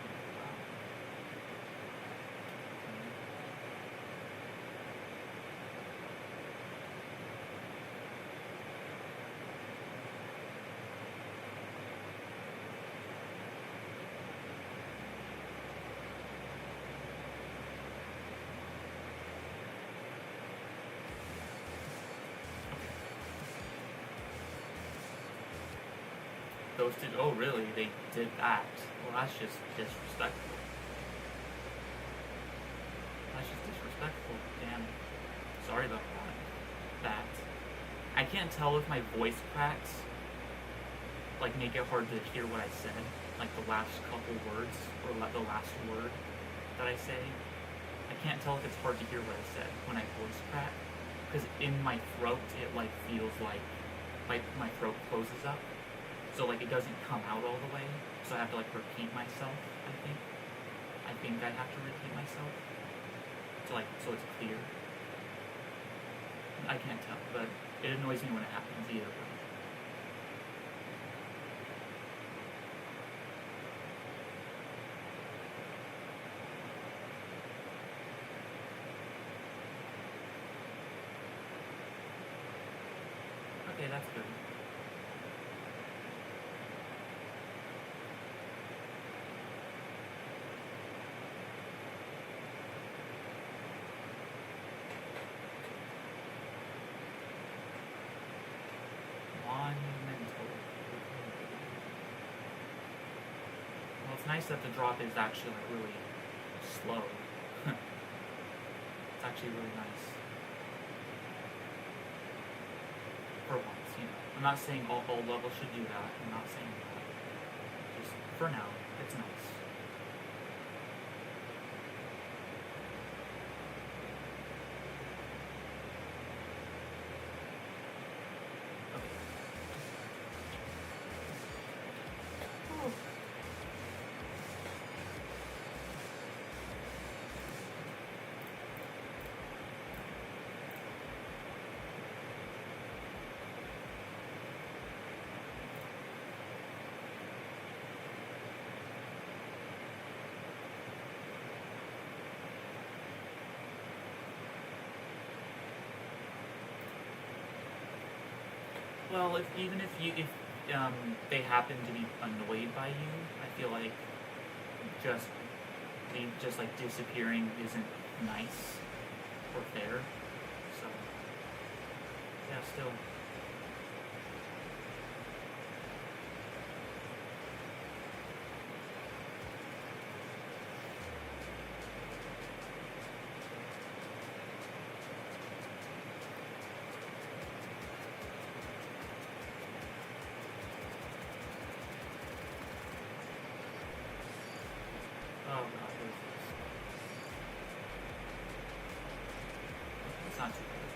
Those did. Oh, really? They did that? Well, that's just disrespectful. That's just disrespectful. Damn. Sorry about that. I can't tell if my voice cracks like make it hard to hear what I said. like the last couple words or the last word that I say. I can't tell if it's hard to hear what I said when I voice crack, because in my throat it like feels like my throat closes up, so like it doesn't come out all the way. So I have to like repeat myself. I think I have to repeat myself so it's clear. I can't tell, but it annoys me when it happens either way. Okay, that's good. Monumental. Well, it's nice that the drop is actually like really slow. It's actually really nice. For once, you know. I'm not saying all levels should do that. I'm not saying that. Just for now, it's nice. Well, even if they happen to be annoyed by you, I feel like just just like disappearing isn't nice or fair. So yeah, still. Oh god, there's this. It's not too bad.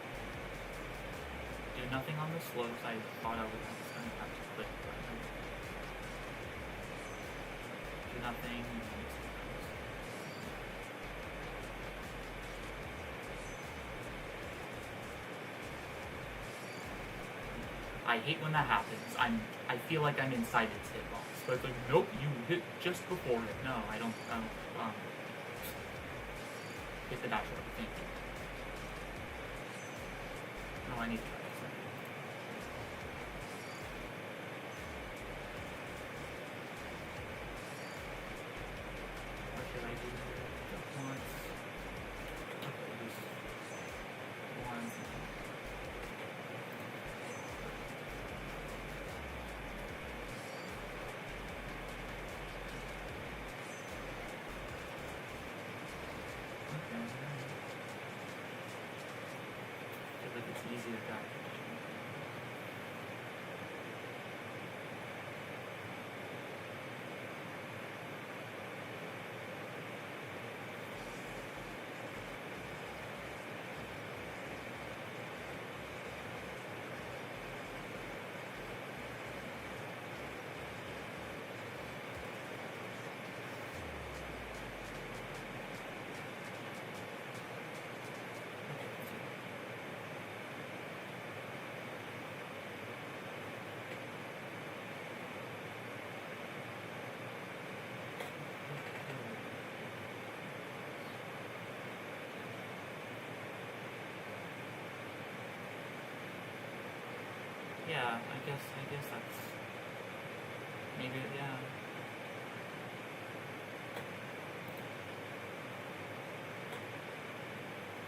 Do nothing on the slopes. I thought I was gonna have to click, but do nothing. I hate when that happens. I feel like I'm inside its hitbox. But it's like, nope, you hit just before it. No, I don't hit the dash right. Thank you. No, I need to try this. What should I do here? Just once. Okay, just once. Feel like it's easy to guide. Yeah, I guess that's maybe yeah.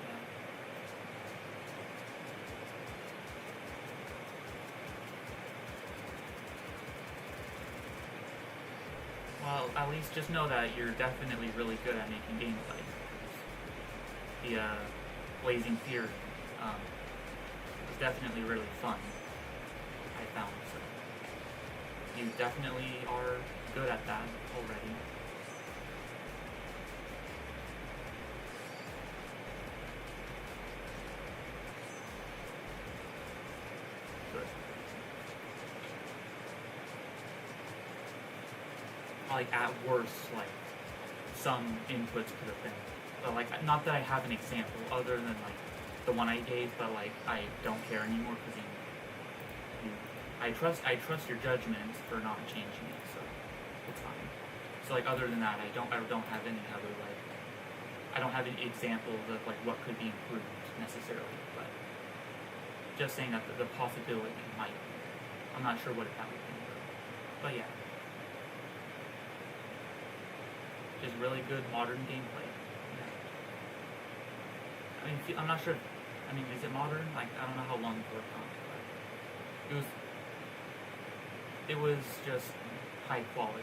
Yeah. Well, at least just know that you're definitely really good at making gameplay. The Blazing Fury was definitely really fun. I found so. You definitely are good at that already. Good. Like at worst, like some inputs could have been, but like not that I have an example other than like the one I gave, but like I don't care anymore because I trust your judgment for not changing it, so it's fine. So like other than that, I don't have any other like I don't have any examples of like what could be improved necessarily, but just saying that the possibility might. I'm not sure what that would be, but yeah, just really good modern gameplay. Yeah. I mean, I'm not sure. I mean, is it modern? Like I don't know how long it worked on, but it was just high quality.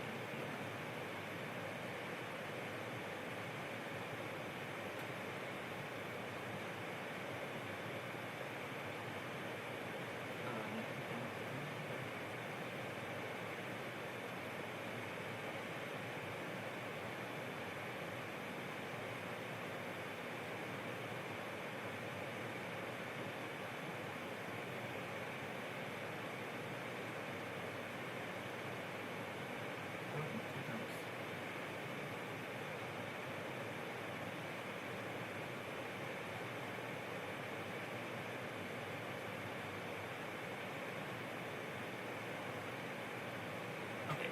Okay.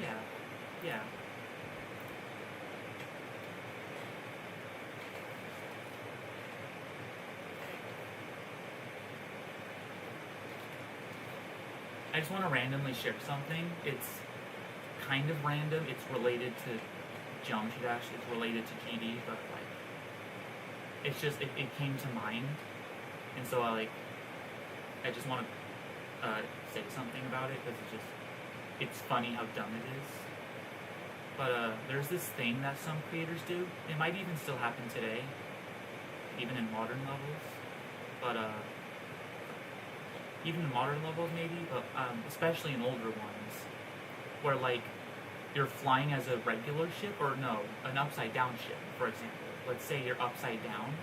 Yeah. Yeah. I just want to randomly share something. It's kind of random. It's related to Geometry Dash. It's related to GD, but like, it's just it came to mind, and so I just want to say something about it because it's funny how dumb it is. But there's this thing that some creators do. It might even still happen today, even in modern levels. But even in modern levels maybe, but especially in older ones, where like you're flying as a regular ship, or no, an upside down ship, for example. Let's say you're upside down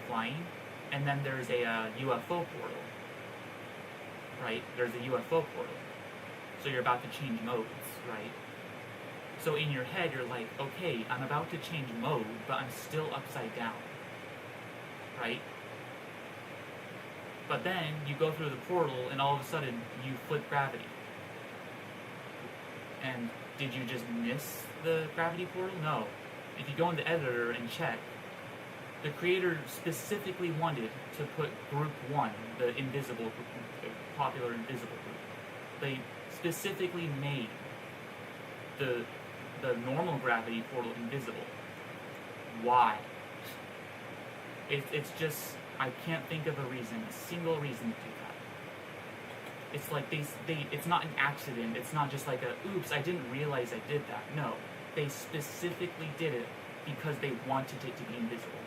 flying, and then there's a UFO portal, right? There's a UFO portal. So you're about to change modes, right? So in your head, you're like, okay, I'm about to change mode, but I'm still upside down, right? But then you go through the portal, and all of a sudden, you flip gravity. And did you just miss the gravity portal? No. If you go in the editor and check, the creator specifically wanted to put Group 1, the invisible group, the popular invisible group. They specifically made the normal gravity portal invisible. Why? It's just, I can't think of a single reason to do that. It's like it's not an accident. It's not just like oops, I didn't realize I did that. No, they specifically did it because they wanted it to be invisible.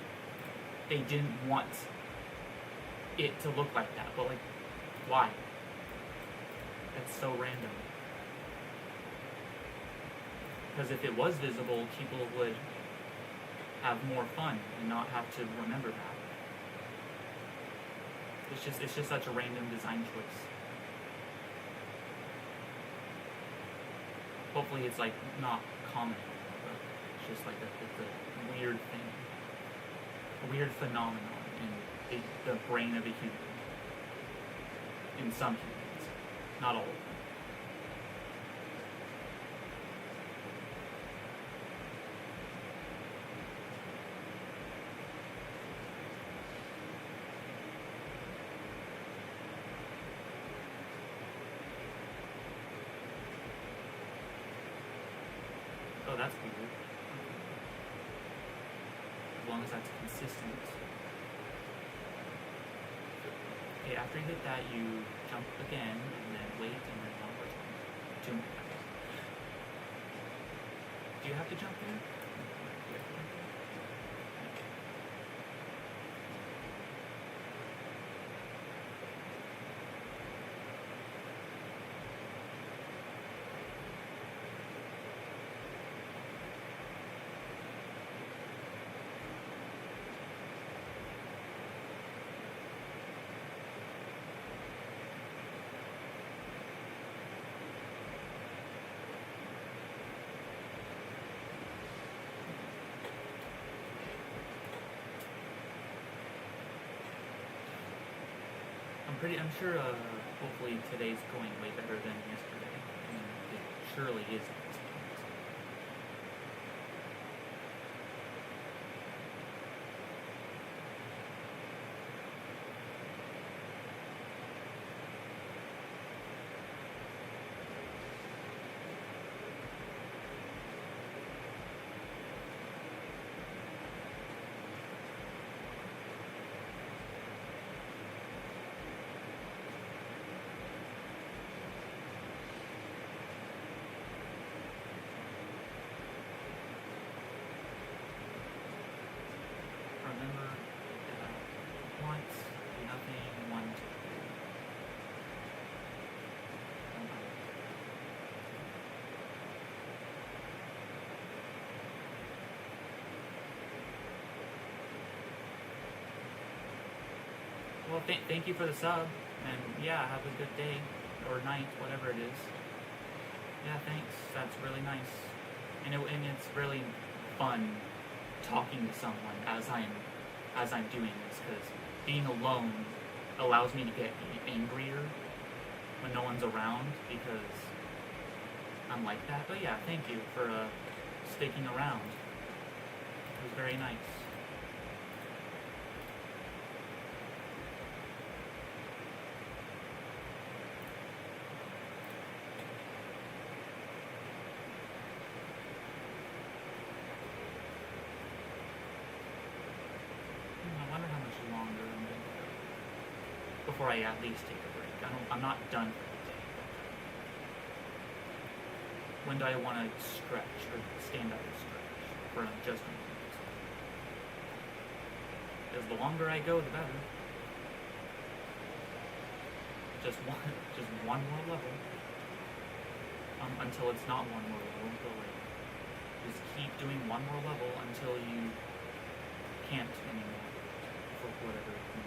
They didn't want it to look like that. But like, why? That's so random. Because if it was visible, people would have more fun and not have to remember that. It's just such a random design choice. Hopefully it's like not common, but it's just like it's a weird thing. A weird phenomenon in the brain of a human. In some humans. Not all of them. Oh, that's weird. As long as that's consistent. Okay, after you hit that, you jump again, and then wait, and then one more time. 2 more times. Do you have to jump there? I'm sure. Hopefully today's going way better than yesterday. I mean, it surely is at this point. Remember, once, nothing, one, two. Well, thank you for the sub, and yeah, have a good day, or night, whatever it is. Yeah, thanks, that's really nice. And it's really fun talking to someone as I'm doing this, because being alone allows me to get angrier when no one's around, because I'm like that. But yeah, thank you for sticking around. It was very nice. I wonder how much longer I'm going to go before I at least take a break. I'm not done for the day. When do I want to stretch or stand up and stretch for just a moment? Because the longer I go, the better. Just one more level. Until it's not one more level. Until just keep doing one more level until you can't anymore for whatever reason.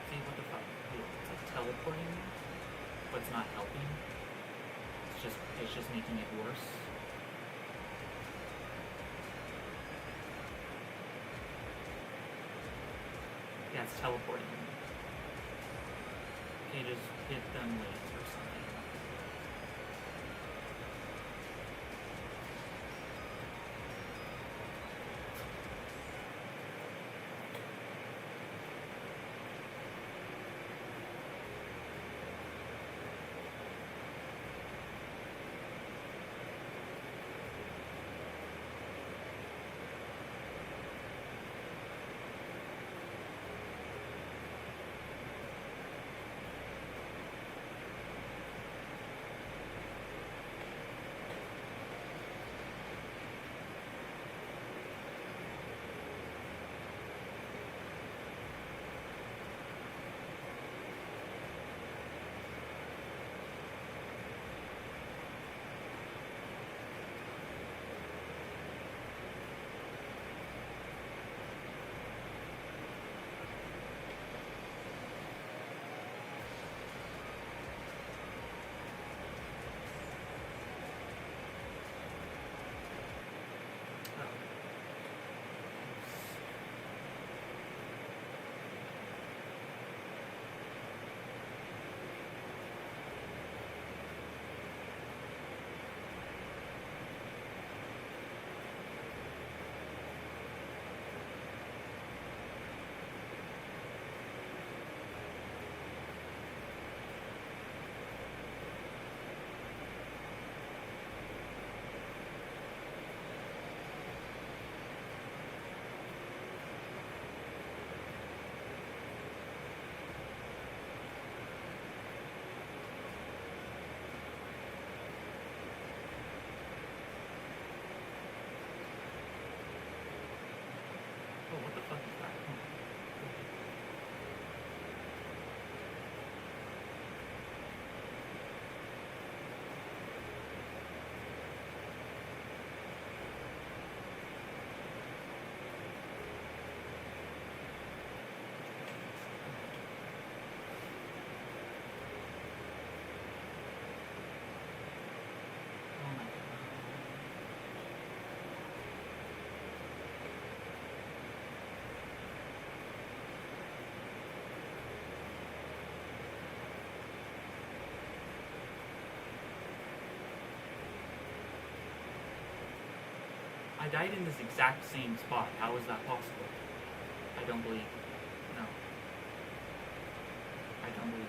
See, what the fuck? It's like teleporting me, but it's not helping. It's just making it worse. Yeah, it's teleporting me. Okay, just hit them late or something. I died in this exact same spot. How is that possible? I don't believe. No. I don't believe.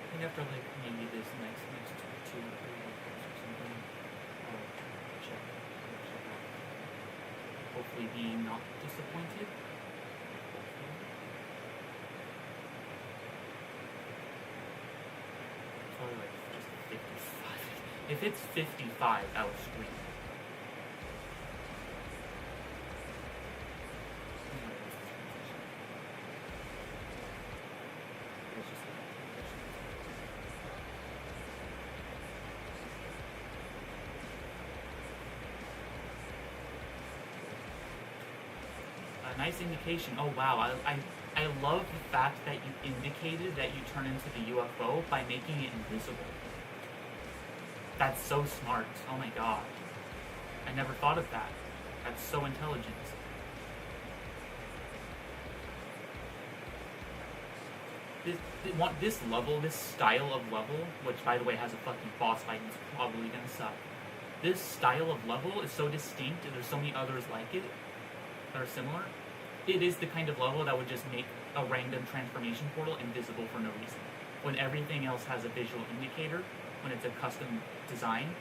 I think after like maybe this next two or three videos or something, I'll check out. Hopefully be not disappointed. Probably like just 55. If it's 55, I'll stream. Nice indication. Oh wow, I love the fact that you indicated that you turn into the UFO by making it invisible. That's so smart. Oh my god. I never thought of that. That's so intelligent. This level, this style of level, which by the way has a fucking boss fight and it's probably gonna suck. This style of level is so distinct and there's so many others like it that are similar. It is the kind of level that would just make a random transformation portal invisible for no reason. When everything else has a visual indicator, when it's a custom design,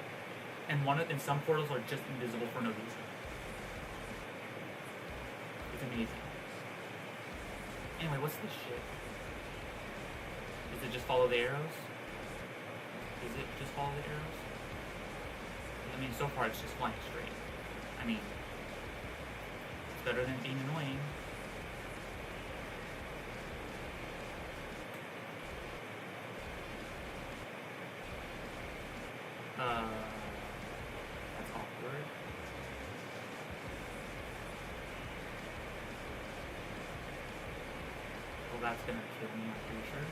and some portals are just invisible for no reason. It's amazing. Anyway, what's this shit? Is it just follow the arrows? Is it just follow the arrows? I mean, so far it's just flying straight. I mean, it's better than being annoying. That's awkward. Well, that's gonna kill me, I'm pretty sure.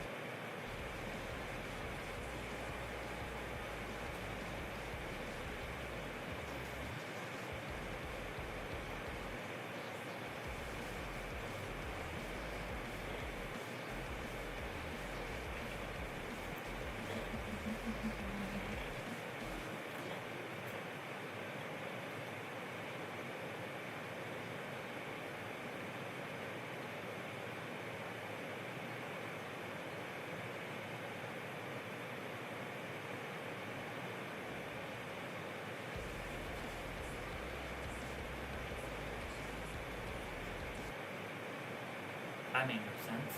That made no sense.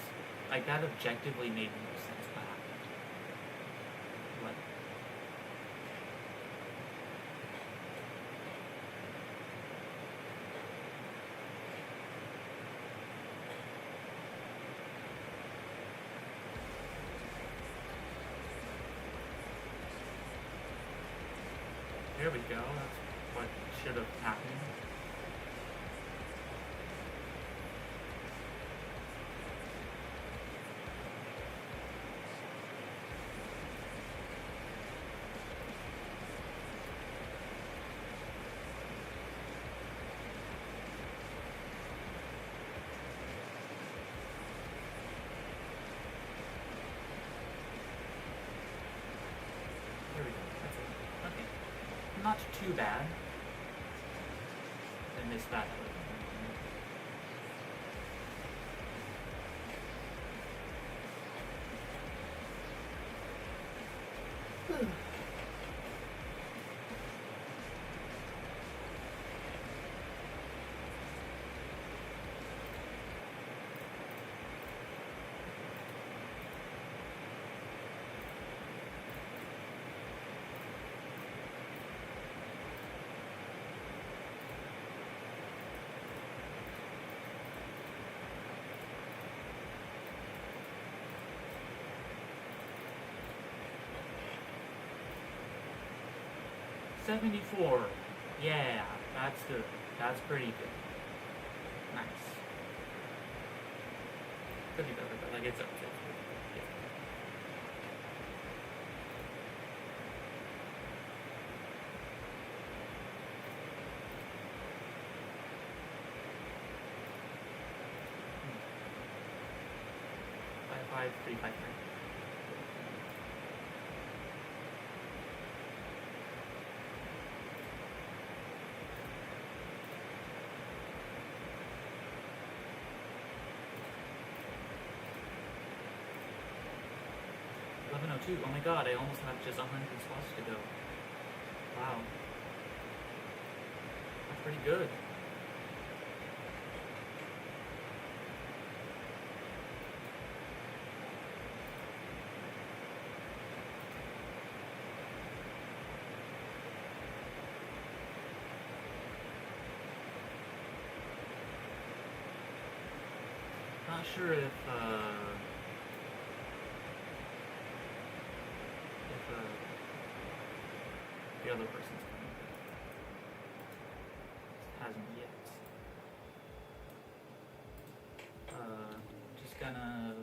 Like, that objectively made no sense what happened. What? There we go, that's what should have happened. Not too bad. I missed that. 74. Yeah, that's good. That's pretty good. Nice. Could be better, but like it's okay. Yeah. Hmm. 55353. 1102. Oh my god, I almost have just 100 spots to go. Wow. That's pretty good. Not sure if the other person's coming. Hasn't yet. Just gonna